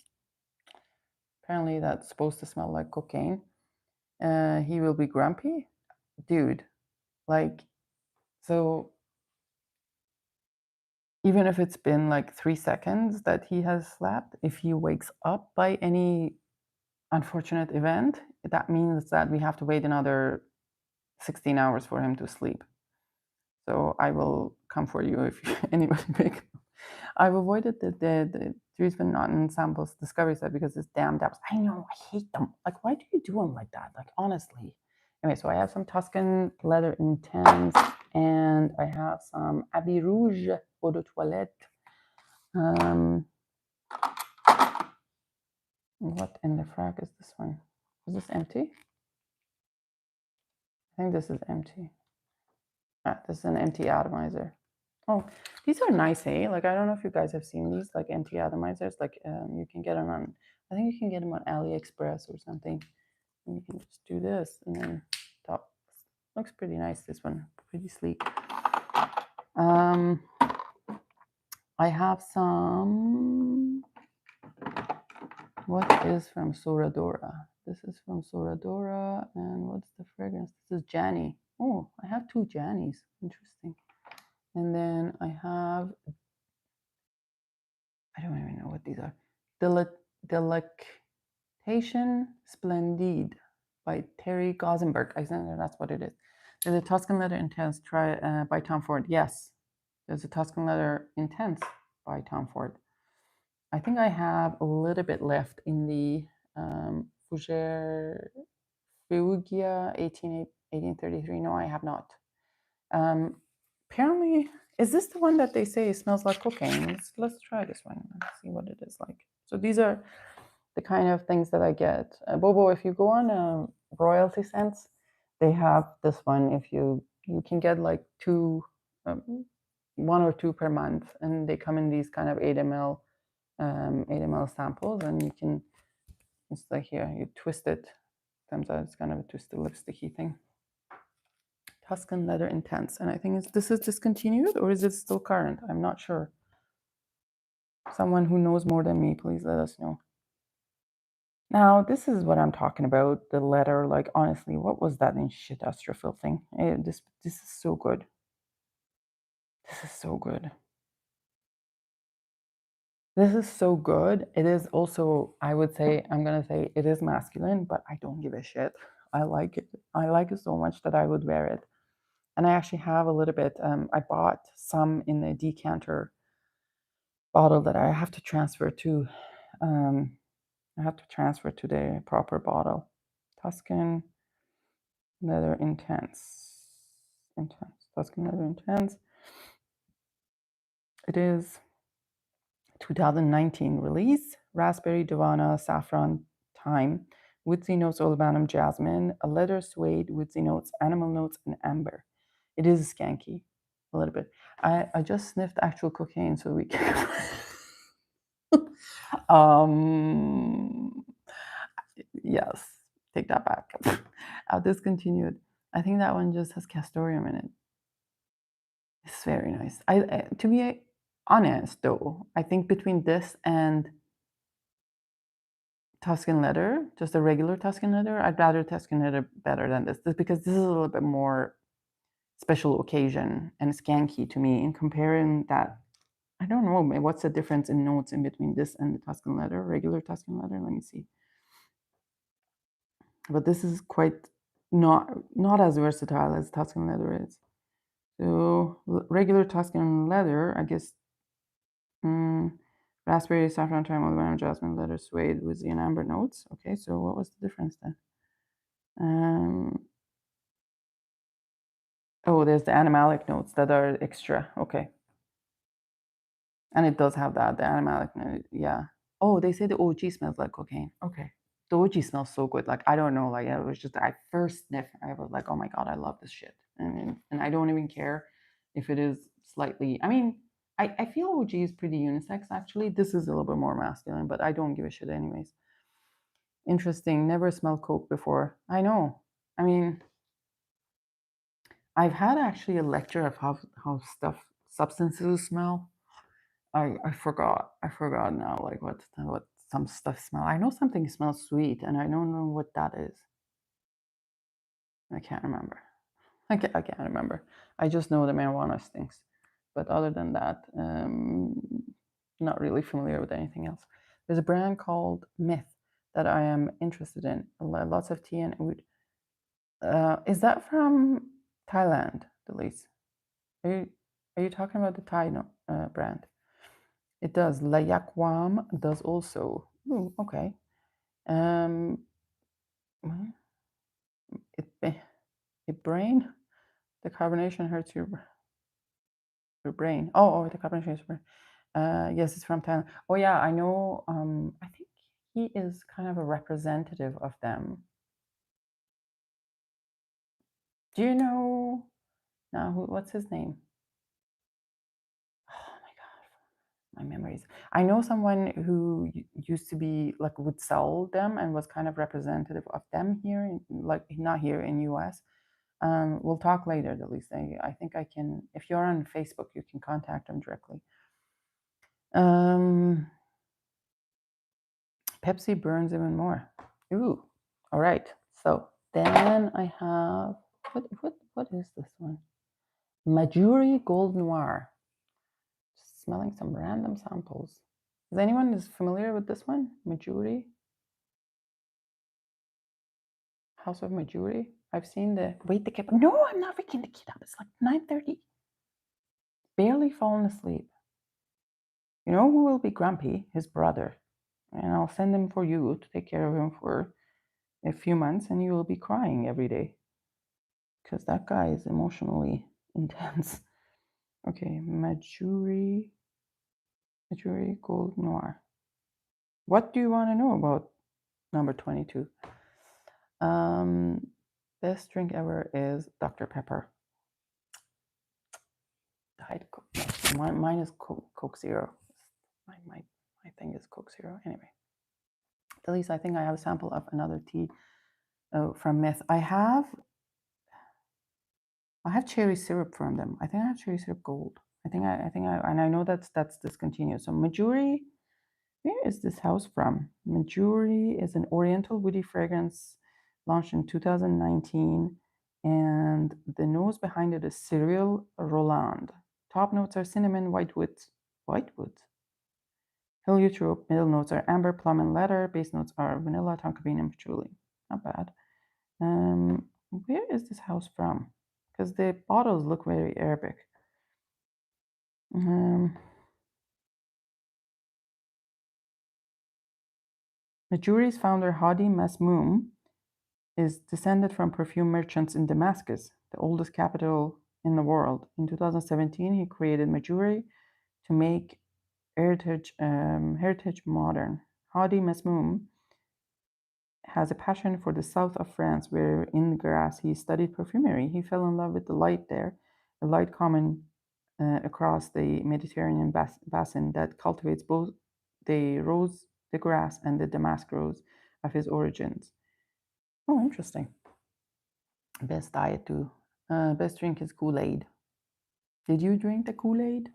Apparently that's supposed to smell like cocaine. He will be grumpy. Dude, like, so even if it's been like 3 seconds that he has slept, if he wakes up by any unfortunate event, that means that we have to wait another 16 hours for him to sleep. So I will come for you if anybody make. I've avoided the treatment not in samples discovery set because it's damn depths. I know, I hate them. Like, why do you do them like that? Like, honestly. Anyway, so I have some Tuscan Leather Intense, and I have some Abbey Rouge Eau de Toilette. What in the frack is this one? Is this empty? I think this is empty. Ah, this is an empty atomizer. Oh, these are nice, hey? Like, I don't know if you guys have seen these, like empty atomizers. Like, you can get them on, I think you can get them on AliExpress or something. And you can just do this, and then top. Looks pretty nice, this one. Pretty sleek. I have some, what is from Soradora? This is from Soradora, and what's the fragrance? This is Jani. Oh, I have 2 Janis. Interesting. And then I have, I don't even know what these are. Delectation Splendide by Terry Gosenberg. I think that's what it is. There's a Tuscan Leather Intense by Tom Ford. Yes, there's a Tuscan Leather Intense by Tom Ford. I think I have a little bit left in the Fougère Perugia 1833. No, I have not. Apparently, is this the one that they say smells like cocaine? Let's try this one and see what it is like. So these are the kind of things that I get. Bobo, if you go on Royalty Scents, they have this one. If you can get like 2, 1 or 2 per month, and they come in these kind of 8 ml, 8 ml samples, and you can, it's like here, you twist it. Comes out, it's kind of a twisted lipsticky thing. Tuscan Leather Intense, and I think this is discontinued, or is it still current? I'm not sure. Someone who knows more than me, please let us know. Now, this is what I'm talking about, the letter. Like, honestly, what was that in shit astrophil thing? This is so good. This is so good. This is so good. It is also, I would say, I'm going to say it is masculine, but I don't give a shit. I like it. I like it so much that I would wear it. And I actually have a little bit. I bought some in the decanter bottle that I have to transfer to. I have to transfer to the proper bottle. Tuscan Leather Intense. Tuscan Leather Intense. It is 2019 release. Raspberry, Divana, Saffron, Thyme, woodsy notes, olibanum, jasmine, a leather suede, woodsy notes, animal notes, and amber. It is skanky, a little bit. I just sniffed actual cocaine, so we can. Yes, take that back. I've discontinued. I think that one just has castoreum in it. It's very nice. To be honest, though, I think between this and Tuscan Leather, just a regular Tuscan Leather, I'd rather Tuscan Leather better than this because this is a little bit more special occasion and skanky to me. In comparing that, I don't know, what's the difference in notes in between this and the Tuscan Leather, regular Tuscan Leather? Let me see. But this is quite not as versatile as Tuscan Leather is. So regular Tuscan Leather, I guess, raspberry, saffron, thyme, olibanum, jasmine, leather, suede, woodsy, and amber notes. Okay, so what was the difference then? Oh, there's the animalic notes that are extra. Okay. And it does have that, the animalic note. Yeah. Oh, they say the OG smells like cocaine. Okay. The OG smells so good. Like, I don't know. Like, it was just, I first sniff, I was like, oh my God, I love this shit. And I don't even care if it is slightly, I mean, I feel OG is pretty unisex, actually. This is a little bit more masculine, but I don't give a shit anyways. Interesting. Never smelled coke before. I know. I mean, I've had actually a lecture of how substances smell. I forgot. I forgot now, like what some stuff smell. I know something smells sweet, and I don't know what that is. I can't remember. I can't remember. I just know the marijuana stinks. but other than that, not really familiar with anything else. There's a brand called Myth that I am interested in. Lots of tea and oud. Is that from Thailand, Delise? Are you talking about the Thai brand? It does. Layakwam does also. Ooh, okay. It brain. The carbonation hurts your brain. Oh, the carbonation hurts your brain. Yes, it's from Thailand. Oh yeah, I know. I think he is kind of a representative of them. Do you know now what's his name? Oh my god, my memories. I know someone who used to be like would sell them and was kind of representative of them here, like not here in US. We'll talk later, at least. I think I can. If you're on Facebook, you can contact them directly. Pepsi burns even more. Ooh, all right. So then I have what is this one? Majuri Gold Noir. Just smelling some random samples. Is anyone familiar with this one? Majuri. House of Majuri. I've seen the wait the kid. No, I'm not waking the kid up. It's like 9:30. Barely fallen asleep. You know who will be grumpy? His brother. And I'll send him for you to take care of him for a few months, and you will be crying every day. Because that guy is emotionally intense. Okay, Majuri Gold Noir. What do you want to know about number 22? Best drink ever is Dr. Pepper. Diet Coke. Mine is Coke Zero. My thing is Coke Zero. Anyway, at least I think I have a sample of another tea from Myth. I have cherry syrup from them. I think I have cherry syrup gold. And I know that's discontinued. So Majuri, where is this house from? Majuri is an oriental woody fragrance launched in 2019, and the nose behind it is Cyril Roland. Top notes are cinnamon, whitewoods, heliotrope. Middle notes are amber, plum, and leather. Base notes are vanilla, tonka bean, and patchouli. Not bad. Where is this house from? Because the bottles look very Arabic. Majuri's founder Hadi Masmoum is descended from perfume merchants in Damascus, the oldest capital in the world. In 2017, he created Majuri to make heritage modern. Hadi Masmoum has a passion for the south of France, where in Grasse he studied perfumery. He fell in love with the light there, a light common across the Mediterranean basin that cultivates both the rose, the grass, and the damask rose of his origins. Oh, interesting. Best diet too. Best drink is Kool-Aid. Did you drink the Kool-Aid?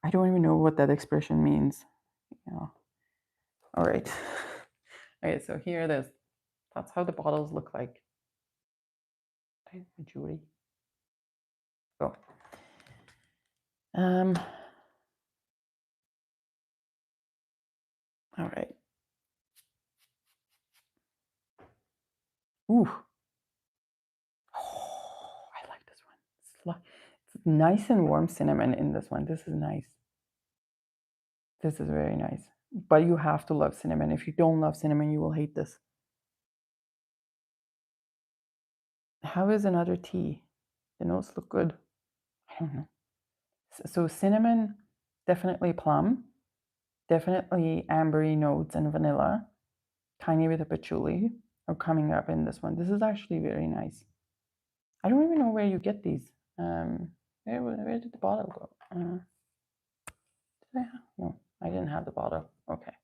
I don't even know what that expression means. Yeah. All right. Okay, so here it is. That's how the bottles look like. Judy. Go. All right. Ooh. Oh, I like this one. It's nice and warm cinnamon in this one. This is nice. This is very nice. But you have to love cinnamon. If you don't love cinnamon, you will hate this. How is another tea? The notes look good. I don't know. So cinnamon, definitely plum, definitely ambery notes and vanilla, tiny bit of patchouli are coming up in this one. This is actually very nice. I don't even know where you get these. Where did the bottle go? Did I have? No, I didn't have the bottle. Okay.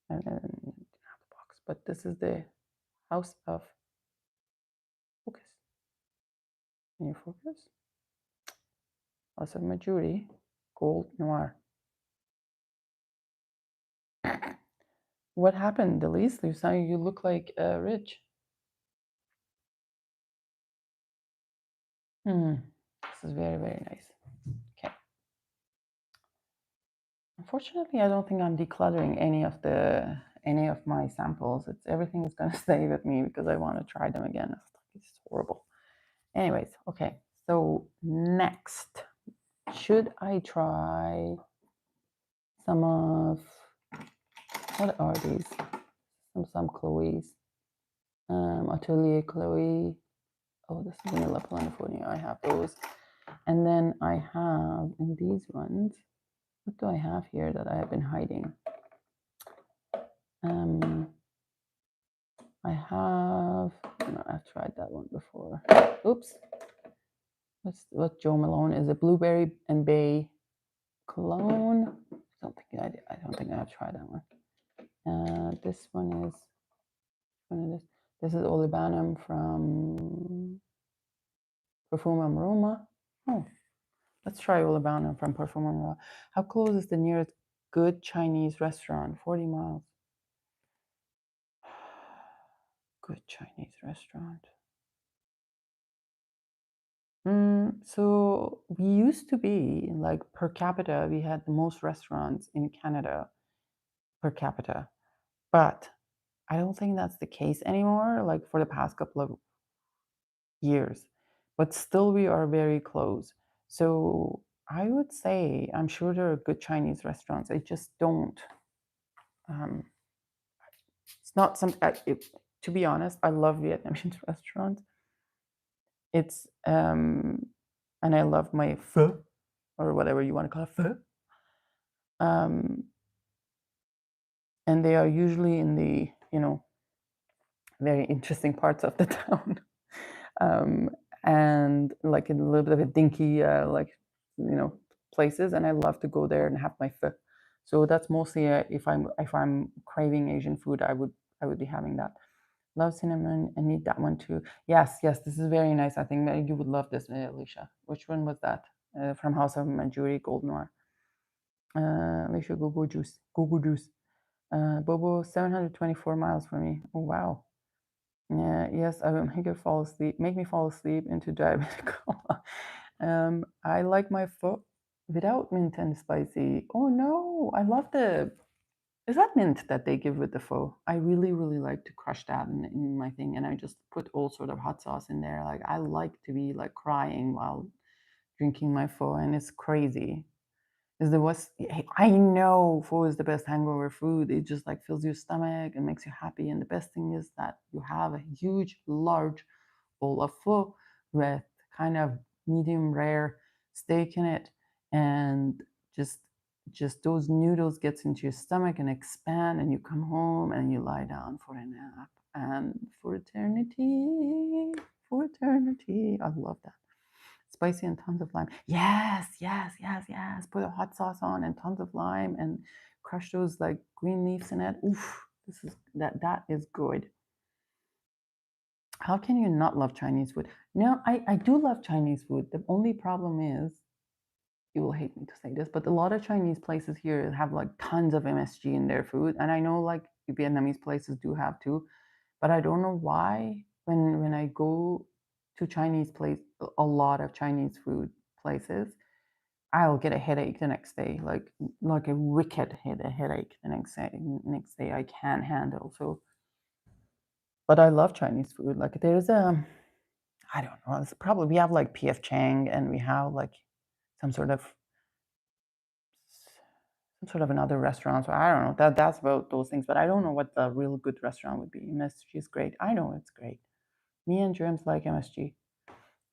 I didn't have the box. But this is the House of Focus. Can you focus? House of Majuri, Gold Noir. What happened, Delise? You look like Rich. This is very, very nice. Unfortunately, I don't think I'm decluttering any of my samples. Everything is gonna stay with me because I want to try them again. It's horrible. Anyways, okay. So next, should I try some of what are these? Some Chloe's. Atelier Chloe. Oh, this is Vanilla Planifolia. I have those. And then I have in these ones, what do I have here that I have been hiding? I have, no, I've tried that one before. Oops. What Jo Malone is it? Blueberry and Bay cologne. I don't think I've tried that one. This one is, this is Olibanum from Parfumum Roma. Oh, let's try Olibanum from Parfumum Roma. How close is the nearest good Chinese restaurant? 40 miles. Good Chinese restaurant. So we used to be like per capita, we had the most restaurants in Canada per capita, but I don't think that's the case anymore, like for the past couple of years. But still, we are very close. So I would say I'm sure there are good Chinese restaurants. I just don't. It's not something. To be honest, I love Vietnamese restaurants. It's and I love my pho or whatever you want to call it, pho. And they are usually in the very interesting parts of the town, and like in a little bit of a dinky places. And I love to go there and have my pho. So that's mostly if I'm craving Asian food, I would be having that. Love cinnamon and need that one too. Yes, this is very nice. I think that you would love this, Alicia. Which one was that? From House of Manjuri, Gold Noir. Alicia, Gogo Juice. Bobo, 724 miles for me. Oh, wow. Yeah, yes, I will make me fall asleep into diabetic coma. I like my pho without mint and spicy. Oh no, I love is that mint that they give with the pho? I really, really like to crush that in my thing, and I just put all sort of hot sauce in there. Like I like to be like crying while drinking my pho, and it's crazy. I know pho is the best hangover food. It just like fills your stomach and makes you happy. And the best thing is that you have a huge, large bowl of pho with kind of medium rare steak in it, and just those noodles gets into your stomach and expand, and you come home and you lie down for a nap and for eternity, I love that. Spicy and tons of lime. Yes. Put a hot sauce on and tons of lime and crush those like green leaves in it. Oof, that is good. How can you not love Chinese food? No, I do love Chinese food. The only problem is, you will hate me to say this, but a lot of Chinese places here have like tons of MSG in their food. And I know like Vietnamese places do have too, but I don't know why when I go to a lot of Chinese food places, I'll get a headache the next day, like a wicked headache the next day. Next day I can't handle. So, but I love Chinese food. Like there's I don't know. It's probably we have like PF Chang, and we have like some sort of another restaurant. So I don't know. That's about those things. But I don't know what the real good restaurant would be. MSG is great. I know it's great. Me and Germs like MSG.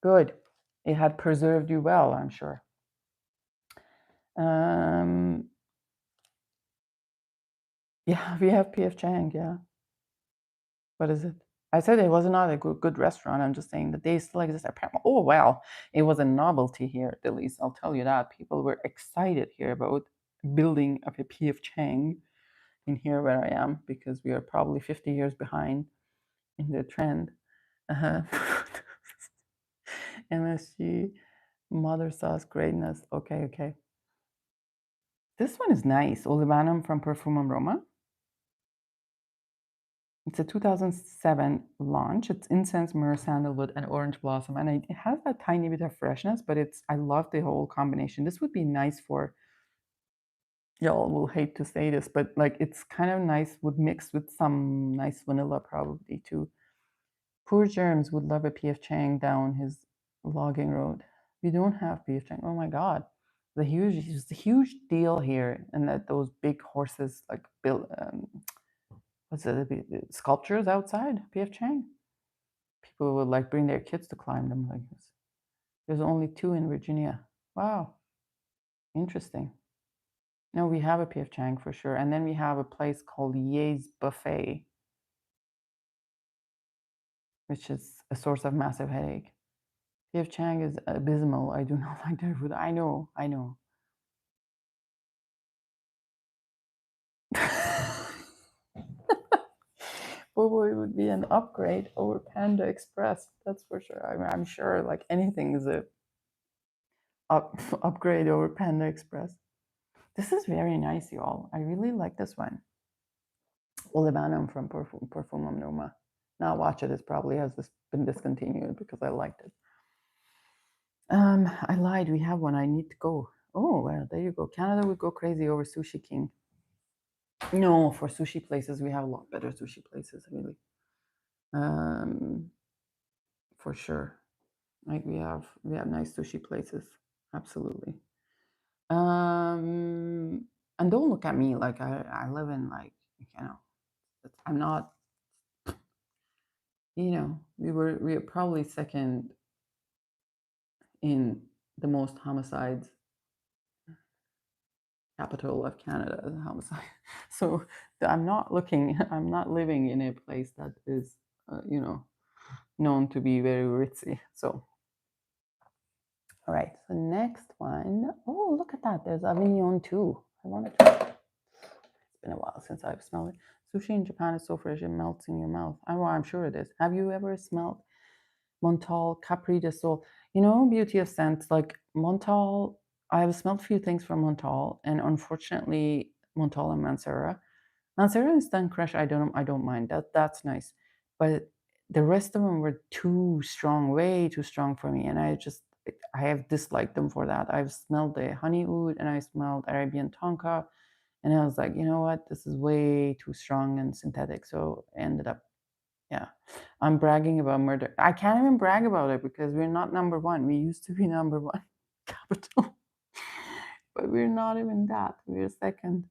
Good. It had preserved you well, I'm sure. Yeah, we have PF Chang. Yeah. What is it? I said it was not a good restaurant. I'm just saying that they still exist. Apparently, oh well, it was a novelty here at least. I'll tell you that people were excited here about building of a PF Chang in here where I am, because we are probably 50 years behind in the trend. MSG, mother sauce greatness. Okay. This one is nice. Olibanum from Perfumum Roma. It's a 2007 launch. It's incense, myrrh, sandalwood, and orange blossom. And it has that tiny bit of freshness, but I love the whole combination. This would be nice for Y'all will hate to say this, but like it's kind of nice, would mix with some nice vanilla probably too. Poor Germs would love a PF Chang down his logging road. We don't have PF Chang. Oh my God. It's a huge deal here, and that those big horses like built, what's it, sculptures outside PF Chang. People would like bring their kids to climb them like this. There's only 2 in Virginia. Wow, interesting. No, we have a PF Chang for sure, and then we have a place called Ye's Buffet, which is a source of massive headache. PF Chang is abysmal. I do not like their food. I know, I know. Bobo would be an upgrade over Panda Express. That's for sure. I'm sure like anything is a upgrade over Panda Express. This is very nice, y'all. I really like this one. Olivanum from Perfumum Noma. Now watch it. It probably has been discontinued because I liked it. I lied. We have one. I need to go. Oh, well, there you go. Canada would go crazy over Sushi King. No, for sushi places, we have a lot better sushi places, really. Um, for sure. Like we have nice sushi places. Absolutely. And don't look at me like I live in like, I'm not, we are probably second in the most homicides capital of Canada, the homicide. So I'm not I'm not living in a place that is, known to be very ritzy. So, all right. So next one. Oh, look at that. There's Avignon too. I want to try. It's been a while since I've smelled it. Sushi in Japan is so fresh it melts in your mouth. I'm sure it is. Have you ever smelled Montal, Capri de Sol? Beauty of scents. Like Montal, I've smelled a few things from Montal, and unfortunately, Montal and Mancera. Mancera Instant Crush, I don't mind. That's nice. But the rest of them were too strong, way too strong for me. And I have disliked them for that. I've smelled the honey oud and I smelled Arabian tonka. And I was like, you know what? This is way too strong and synthetic. So I ended up, yeah. I'm bragging about murder. I can't even brag about it because we're not number one. We used to be number one capital. But we're not even that. We're second.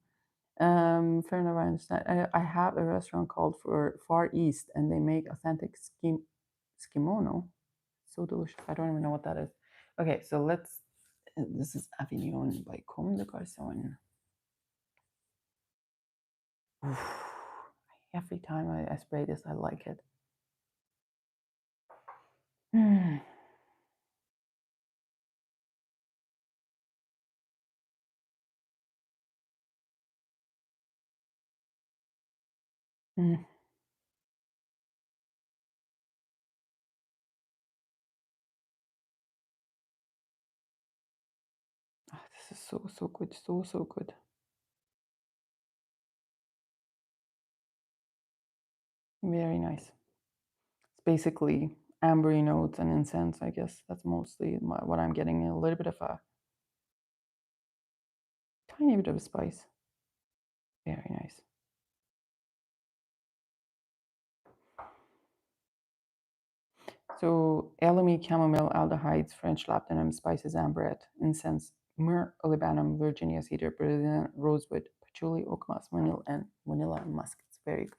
Fair enough, I understand. I have a restaurant called for Far East, and they make authentic skimono. So delicious. I don't even know what that is. Okay, so let's. This is Avignon by Comme des Garçons. Every time I spray this, I like it. Mm. Mm. Oh, this is so good, so good. Very nice. It's basically ambery notes and incense. I guess that's mostly what I'm getting. A little bit of a tiny bit of a spice. Very nice. So elemi, chamomile, aldehydes, French labdanum, spices, amberette, incense, myrrh, olibanum, Virginia cedar, Brazilian rosewood, patchouli, oak moss, and vanilla musk. It's very good.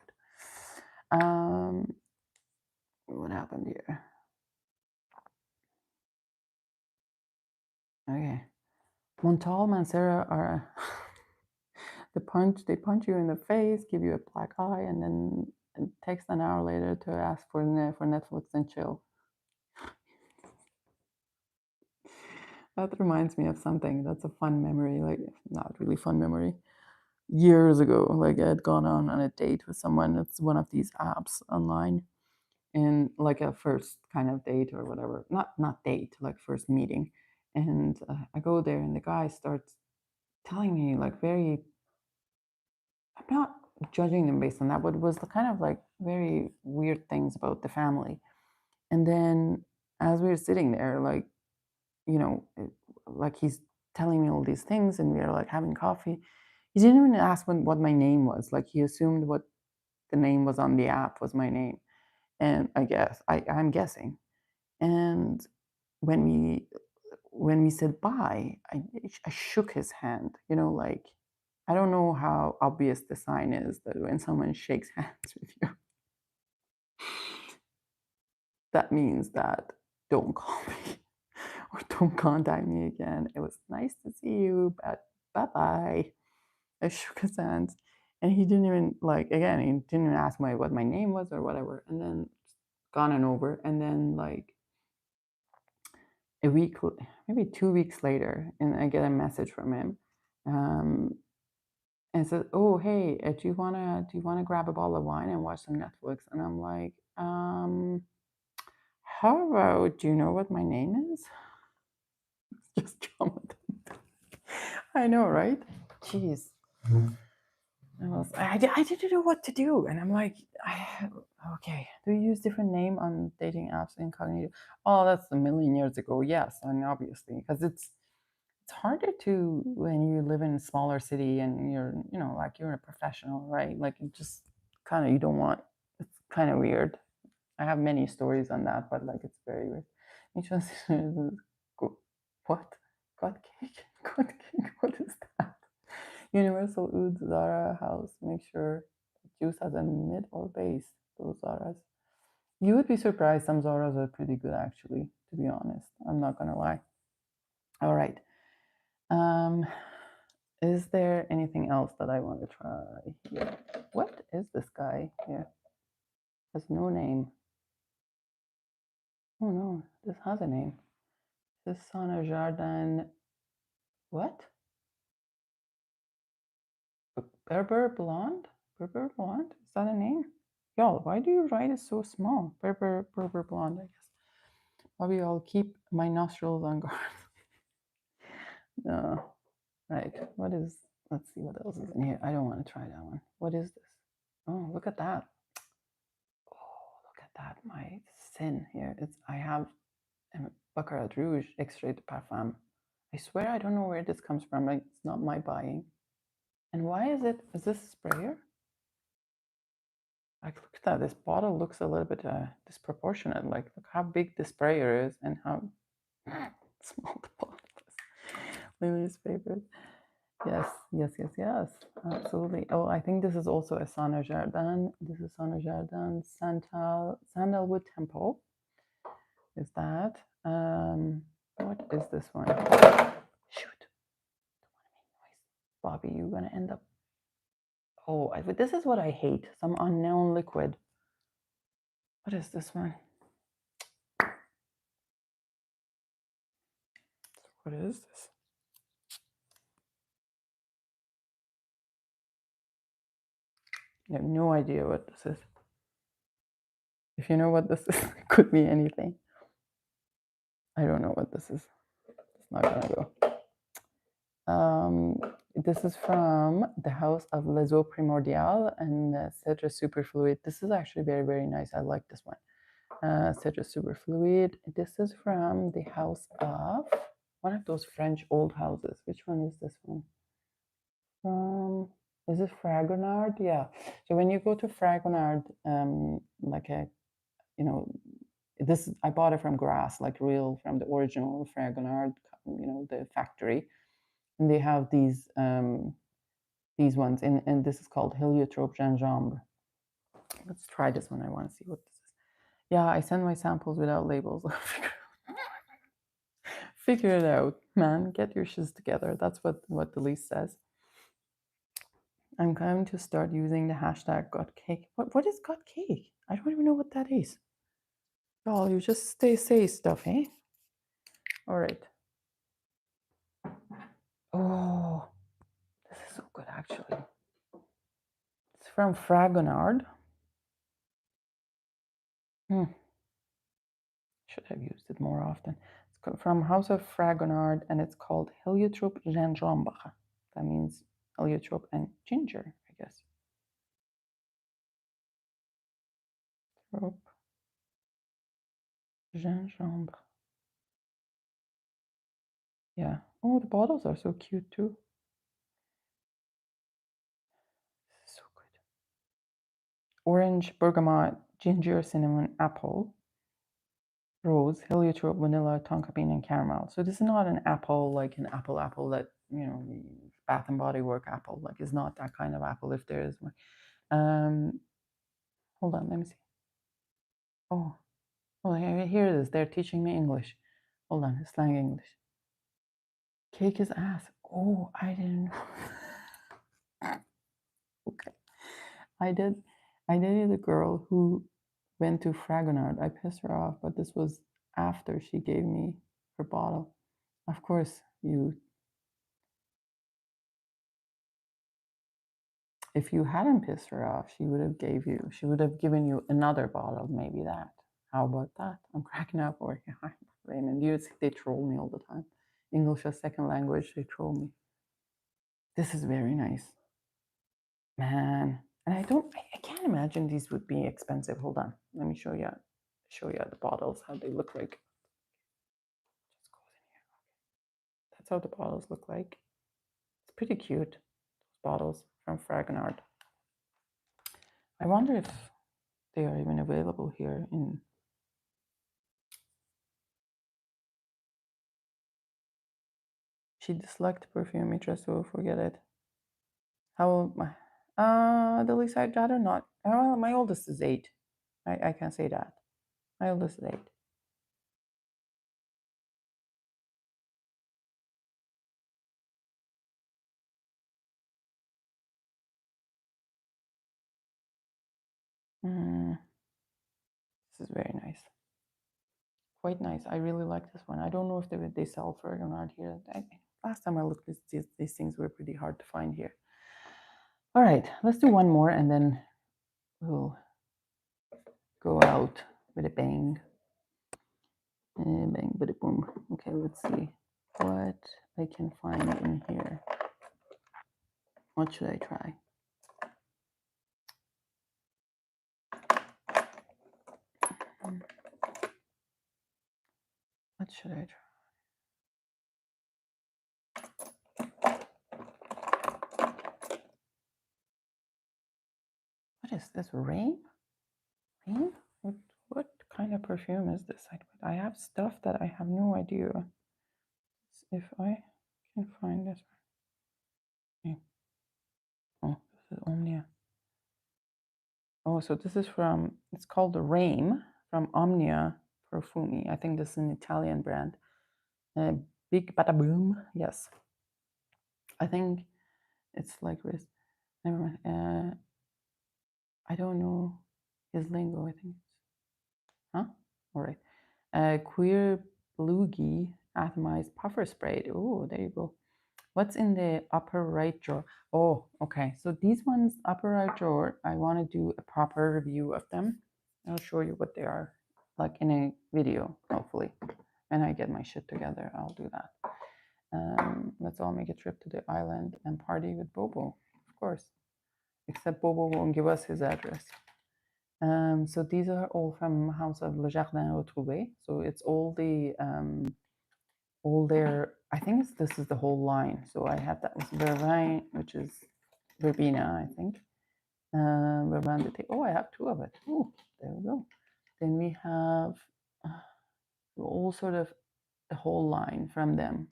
What happened here? Okay. Montal, Mancera are they punch you in the face, give you a black eye, and then it takes an hour later to ask for Netflix and chill. That reminds me of something. That's a fun memory, like not really fun memory. Years ago, like I had gone on a date with someone. It's one of these apps online, and like a first kind of date or whatever. Not date, like first meeting. And I go there, and the guy starts telling me like very. I'm not judging them based on that, but it was the kind of like very weird things about the family. And then as we were sitting there, like you know, like he's telling me all these things, and we are like having coffee, He didn't even ask what my name was. Like he assumed what the name was on the app was my name. And I guess I'm guessing. And when we said bye, I shook his hand. You know, like I don't know how obvious the sign is that when someone shakes hands with you, that means that don't call me or don't contact me again. It was nice to see you, but bye bye. I shook his hand, and he didn't even like again. He didn't even ask what my name was or whatever. And then gone and over, and then like a week, maybe 2 weeks later, and I get a message from him, and says, "Oh, hey, do you wanna grab a bottle of wine and watch some Netflix?" And I'm like, how about do you know what my name is? Just traumatized. I know, right? Jeez. I didn't know what to do, and I'm like, okay. Do you use different name on dating apps incognito? Oh, that's a million years ago. Yes, and obviously, because it's harder to when you live in a smaller city and you're like you're a professional, right? Like you just kind of you don't want. It's kind of weird. I have many stories on that, but like it's very weird. It just what? God cake? God cake? What is that? Universal Oud Zara house. Make sure the juice has a mid or base. Those Zaras. You would be surprised. Some Zaras are pretty good, actually. To be honest, I'm not gonna lie. All right. Is there anything else that I want to try here? What is this guy here? Has no name. Oh no, this has a name. This Sana Jardin. What? Berber Blonde? Berber Blonde? Is that a name? Y'all, why do you write it so small? Berber Blonde, I guess. Maybe I'll keep my nostrils on guard. No. Right. What is, let's see what else is in here. I don't want to try that one. What is this? Oh, look at that. Oh, look at that. My sin here. I have a Baccarat Rouge Extrait de Parfum. I swear I don't know where this comes from. Like, it's not my buying. And why is this a sprayer? Like, look at that. This bottle looks a little bit disproportionate. Like, look how big the sprayer is and how small the bottle is. Lily's favorite. Yes, yes, yes, yes. Absolutely. Oh, I think this is also a Sana Jardin. This is Sana Jardin Sandalwood Temple. Is that? What is this one? Shoot. Bobby, you're gonna end up. Oh, this is what I hate. Some unknown liquid. What is this one? What is this? I have no idea what this is. If you know what this is, it could be anything. I don't know what this is. It's not gonna go. This is from the House of Les Eaux Primordiales and Cedra Superfluid. This is actually very, very nice. I like this one. Cedra Superfluid. This is from the House of one of those French old houses. Which one is this one? Is it Fragonard? Yeah. So when you go to Fragonard, like a, this I bought it from Grasse, like real from the original Fragonard, the factory, and they have these ones, and this is called Heliotrope Gingembre. Let's try this one. I want to see what this is. Yeah, I send my samples without labels. Figure it out, man. Get your shiz together. That's what the list says. I'm going to start using the hashtag #GotCake. What is #GotCake? I don't even know what that is. Y'all, you just say stuff, eh? All right. Oh, this is so good, actually. It's from Fragonard. Should have used it more often. It's from House of Fragonard, and it's called Heliotrope Gingembre. That means heliotrope and ginger, I guess. Trope Gingembre. Yeah. Oh, the bottles are so cute too. orange, bergamot, ginger, cinnamon, apple, rose, heliotrope, vanilla, tonka bean, and caramel. So this is not an apple like an apple that, you know, Bath and Body Work apple. Like, it's not that kind of apple. If there is one. Hold on, let me see. Oh, here it is. They're teaching me English. Hold on, slang English. Cake is ass. Oh, I didn't know. Okay. I dated a girl who went to Fragonard. I pissed her off, but this was after she gave me her bottle. Of course, if you hadn't pissed her off, she would have given you another bottle, maybe that. How about that? I'm cracking up over here. Raymond, you think they troll me all the time. English as second language, they troll me. This is very nice. Man. And I can't imagine these would be expensive. Hold on. Let me show you the bottles, how they look like. Just goes in here. That's how the bottles look like. It's pretty cute. Those bottles from Fragonard. I wonder if they are even available here in. She disliked perfume, Mitra, so forget it. How old my the least I'd rather not. Well, my oldest is 8. I can't say that. My oldest is 8. This is very nice. Quite nice. I really like this one. I don't know if they sell Fragonard here. Last time I looked, these things were pretty hard to find here. All right, let's do one more and then we'll go out with a bang. Bang, bada boom. Okay, let's see what I can find in here. What should I try? What should I try? What is this? Rain? Rain? What kind of perfume is this? I have stuff that I have no idea if I can find this. Okay. Oh, this is Omnia. Oh, so this is from, it's called the Rain from Omnia Profumi. I think this is an Italian brand. Big Bada Boom. Yes. I think it's like this. Never mind. I don't know his lingo, I think. Huh? All right. Queer Blugie Atomized Puffer Spray. Oh, there you go. What's in the upper right drawer? Oh, okay. So these ones, upper right drawer, I want to do a proper review of them. I'll show you what they are, like in a video, hopefully. When I get my shit together, I'll do that. Let's all make a trip to the island and party with Bobo, of course. Except Bobo won't give us his address. So these are all from House of Le Jardin Retrouvé. So it's all their, I think this is the whole line. So I have that was Vervin, which is Verbena, I think. Verbena de Oh, I have 2 of it. Oh, there we go. Then we have all sort of the whole line from them.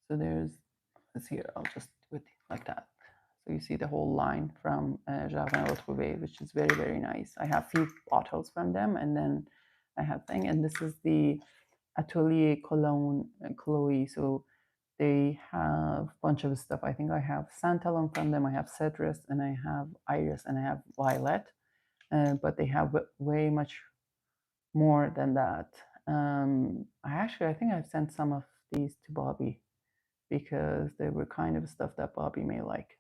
So let's see here, I'll just do it like that. So you see the whole line from Jardin Retrouvé, which is very, very nice. I have few bottles from them, and then I have thing, and this is the Atelier Cologne Chloe. So they have a bunch of stuff. I think I have Santalum from them, I have Cedrus, and I have Iris, and I have Violet. But they have way much more than that. I think I've sent some of these to Bobby because they were kind of stuff that Bobby may like.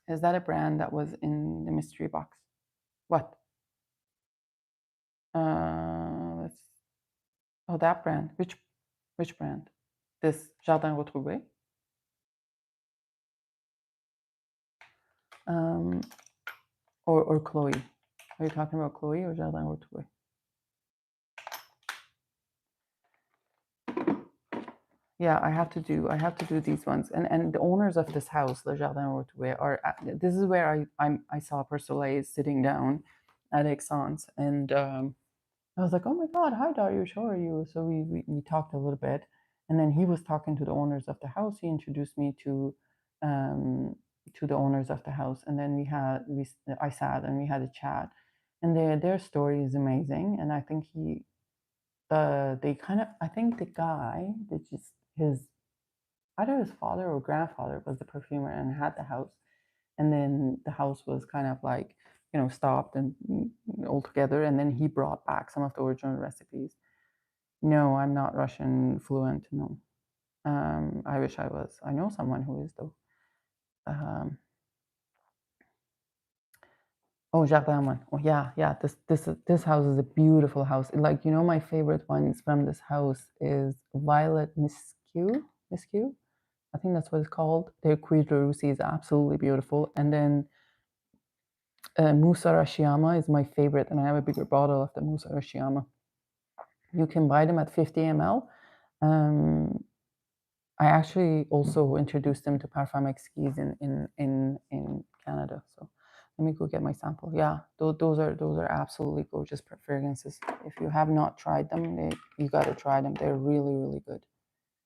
Is that a brand that was in the mystery box? What? Let's. Oh, that brand. Which brand? This Jardin Retrouvé. Or Chloe. Are you talking about Chloe or Jardin Retrouvé? Yeah, I have to do these ones. And the owners of this house, Le Jardin Haute, are this is where I saw Persolet sitting down at Aix-en, and I was like, oh my God, hi Darius, how are you? So we talked a little bit, and then he was talking to the owners of the house. He introduced me um to the owners of the house, and then I sat and we had a chat, and their story is amazing, and I think they kind of, I think the guy that just his either his father or grandfather was the perfumer and had the house, and then the house was kind of like, stopped and altogether, and then he brought back some of the original recipes. No, I'm not Russian fluent. No, I wish I was. I know someone who is though. Oh, Jardin one. Oh yeah, yeah. This house is a beautiful house. Like, my favorite ones from this house is Violet Miscue. Miscue, I think that's what it's called. Their Cuir de Russie is absolutely beautiful. And then Mousse Arashiyama is my favorite, and I have a bigger bottle of the Mousse Arashiyama. You can buy them at 50 ml. I actually also introduced them to Parfum Exquise in Canada. So let me go get my sample. Yeah, those are absolutely gorgeous fragrances. If you have not tried them, you got to try them. They're really, really good.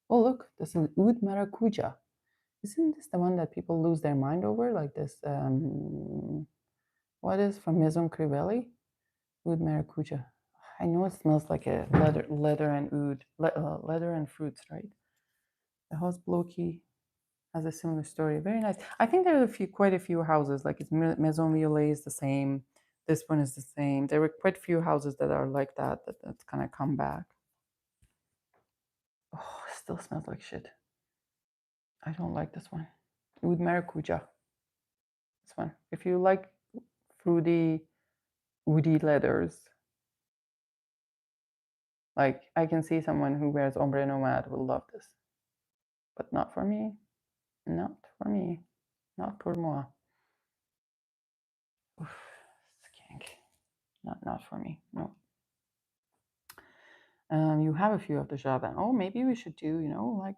Oh, look, this is Oud Maracuja. Isn't this the one that people lose their mind over? Like this, what is from Maison Crivelli? Oud Maracuja. I know it smells like a leather and oud, leather and fruits, right? The house Bloki has a similar story. Very nice. I think there are quite a few houses. Like it's Maison Violet is the same. This one is the same. There were quite a few houses that are like that's kind of come back. Oh, it still smells like shit. I don't like this one. Oud Maracuja. This one. If you like fruity, woody leathers, like I can see someone who wears Ombre Nomade will love this. But not for me. Not for me. Not pour moi. Oof, skank. Not for me. No. You have a few of the Jardin. Oh, maybe we should do, like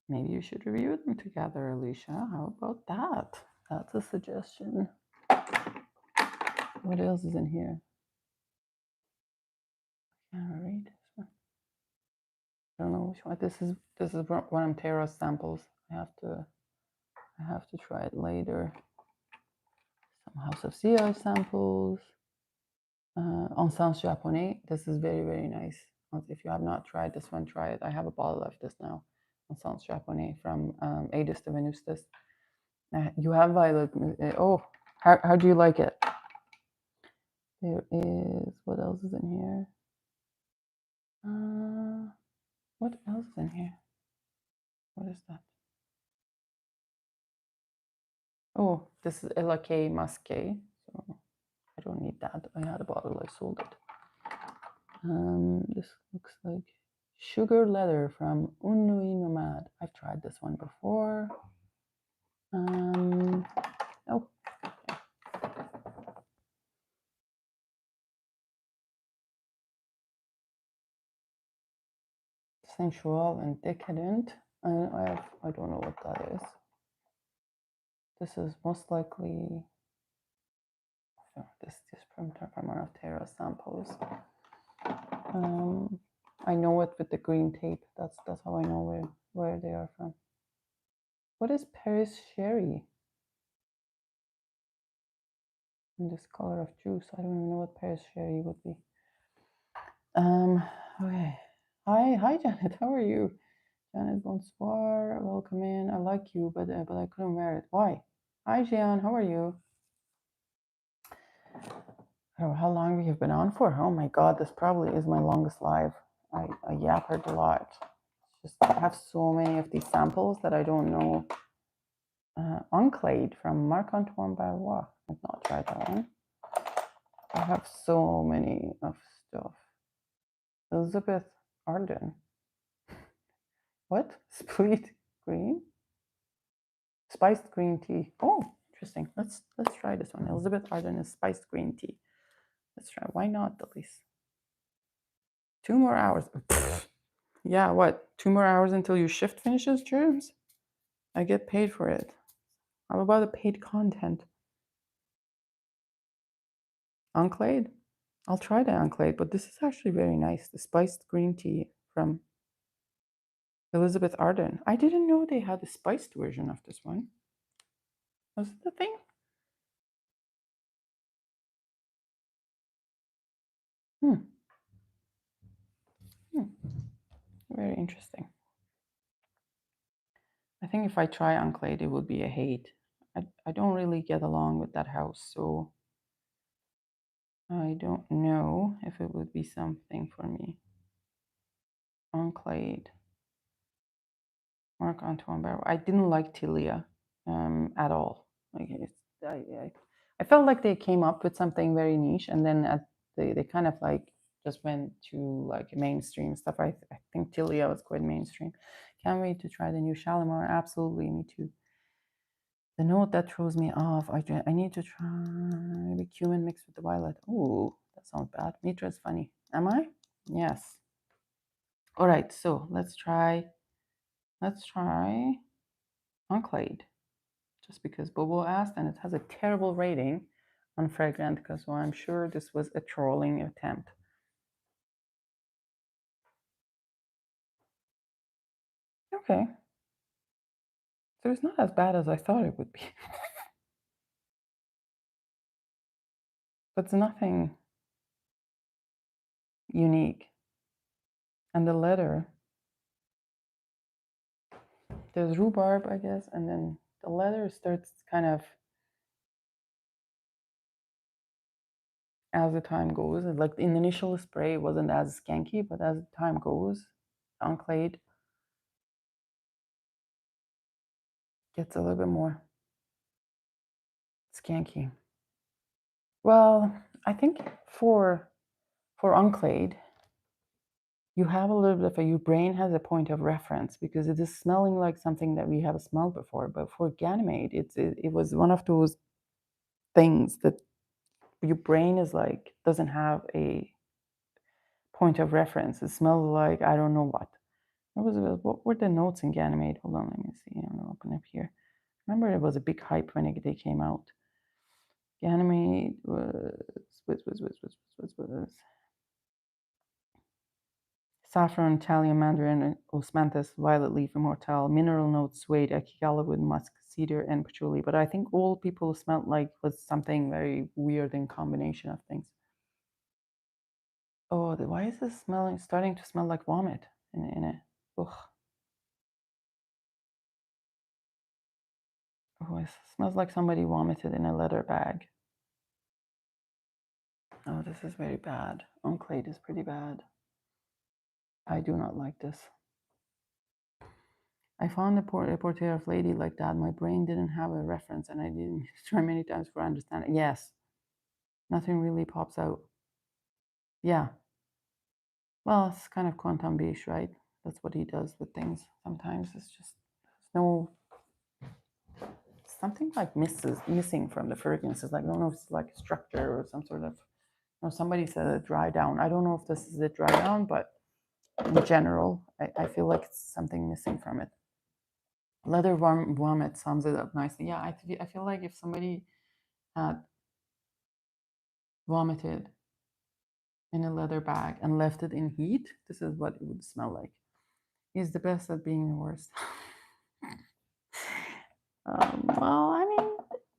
maybe you should review them together, Alicia. How about that? That's a suggestion. What else is in here? Can I read this one? I don't know which one. This is one of Tara's samples. I have to try it later. Some House of Sia samples. Encens Japonais. This is very, very nice. If you have not tried this one, try it. I have a bottle of this now. Encens Japonais from Adis de Venustus. You have Violet. Oh, how do you like it? There is, what else is in here? What else is in here? What is that? Oh, this is Elake Masque. So I don't need that. I had a bottle, I sold it. This looks like Sugar Leather from Unui Nomad. I've tried this one before. Oh. Sensual and Decadent. I don't know what that is. This is most likely, this is from one of Tara's samples. I know it with the green tape. That's how I know where they are from. What is Paris Sherry? In this color of juice. I don't even know what Paris Sherry would be. Okay. Hi Janet, how are you? Janet, bonsoir, welcome in. I like you, but I couldn't wear it. Why? Hi Jean, how are you? I don't know how long we have been on for. Oh my god, this probably is my longest live. I yappered a lot. Just I have so many of these samples that I don't know. Enclade from Marc-Antoine Barrois. I've not tried that one. I have so many of stuff. Elizabeth Arden. What? Split green? Spiced green tea. Oh, interesting. Let's try this one. Elizabeth Arden is spiced green tea. Let's try. Why not, Delise? 2 more hours. Yeah, what? 2 more hours until your shift finishes, germs? I get paid for it. How about the paid content? Enclade? I'll try the Enclade, but this is actually very nice. The spiced green tea from Elizabeth Arden. I didn't know they had a spiced version of this one. Was it the thing? Hmm. Hmm. Very interesting. I think if I try Enclade, it would be a hate. I don't really get along with that house, so I don't know if it would be something for me. Enclade. Marc Antoine Barrow. I didn't like Tilia at all. Like I felt like they came up with something very niche, and then they kind of like just went to like mainstream stuff. I think Tilia was quite mainstream. Can't wait to try the new Shalimar. Absolutely, me too. The note that throws me off. I need to try maybe cumin mixed with the violet. Ooh, that sounds bad. Mitra is funny. Am I? Yes. All right. So let's try. Let's try Enclade. Just because Bobo asked, and it has a terrible rating on Fragrantica, so I'm sure this was a trolling attempt. Okay. So it's not as bad as I thought it would be. But it's nothing unique. And the leather, there's rhubarb, I guess, and then the leather starts kind of as the time goes. Like in the initial spray, it wasn't as skanky, but as time goes, Enclade gets a little bit more skanky. Well, I think for Enclade, you have a little bit of your brain has a point of reference because it is smelling like something that we have smelled before. But for Ganymede, it was one of those things that your brain is like doesn't have a point of reference. It smells like I don't know what. What were the notes in Ganymede? Hold on, let me see. I'm gonna open up here. Remember, it was a big hype when they came out. Ganymede was saffron, Italian mandarin, osmanthus, violet leaf, immortelle, mineral notes, suede, acacia musk, cedar, and patchouli. But I think all people smelled like was something very weird in combination of things. Oh, why is this starting to smell like vomit in it? Ugh. Oh, it smells like somebody vomited in a leather bag. Oh, this is very bad. Enclade is pretty bad. I do not like this. I found a portrait of lady like that. My brain didn't have a reference, and I didn't try many times for understanding. Yes, nothing really pops out. Yeah. Well, it's kind of quantum biche, right? That's what he does with things. Sometimes it's just there's no something like missing from the fragrance. It's like I don't know if it's like a structure or some sort of. You know, somebody said a dry down. I don't know if this is a dry down, but in general, I feel like it's something missing from it. Leather vomit sums it up nicely. Yeah, I feel like if somebody had vomited in a leather bag and left it in heat, this is what it would smell like. He's the best at being the worst. Well, I mean,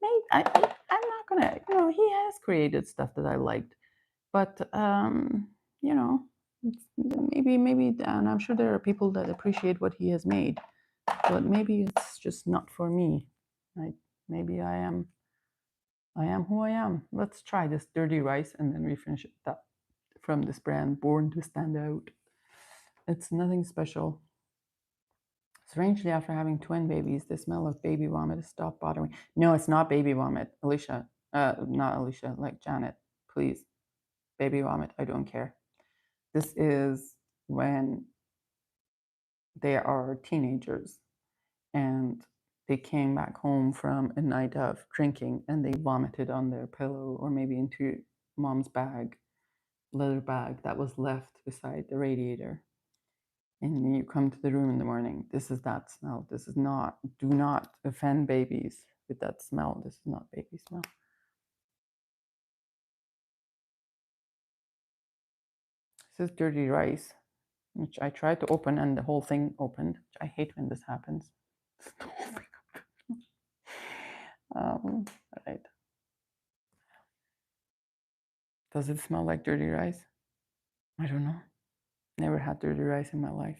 maybe I'm not gonna. You know, he has created stuff that I liked, but you know, maybe, and I'm sure there are people that appreciate what he has made, but maybe it's just not for me. Maybe I am who I am. Let's try this dirty rice and then we finish it up from this brand, Born to Stand Out. It's nothing special. Strangely, after having twin babies, the smell of baby vomit has stopped bothering me. No, it's not baby vomit. Alicia, not Alicia, like Janet, please. Baby vomit, I don't care. This is when they are teenagers and they came back home from a night of drinking and they vomited on their pillow or maybe into mom's bag, leather bag that was left beside the radiator. and you come to the room in the morning, this is that smell. This is not, do not offend babies with that smell. This is not baby smell. This is dirty rice, which I tried to open and the whole thing opened. I hate when this happens. All right. Does it smell like dirty rice? I don't know. Never had dirty rice in my life.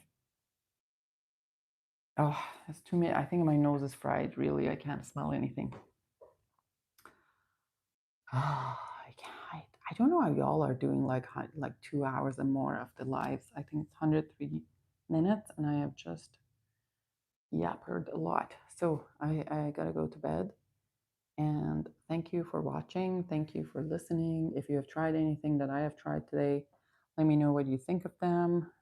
Oh, that's too many. I think my nose is fried. Really, I can't smell anything. Oh, I don't know how y'all are doing like 2 hours and more of the lives. I think it's 103 minutes, and I have just yappered a lot. So I gotta go to bed. And thank you for watching. Thank you for listening. If you have tried anything that I have tried today, let me know what you think of them.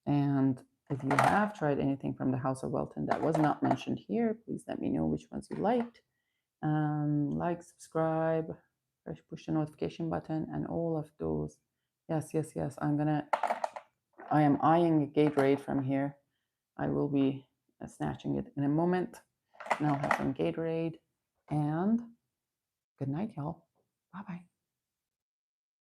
And if you have tried anything from the House of Welton that was not mentioned here, please let me know which ones you liked. Like, subscribe, push the notification button, and all of those. Yes, yes, yes. I am eyeing a Gatorade from here. I will be snatching it in a moment. And I'll have some Gatorade. And good night, y'all. Bye-bye.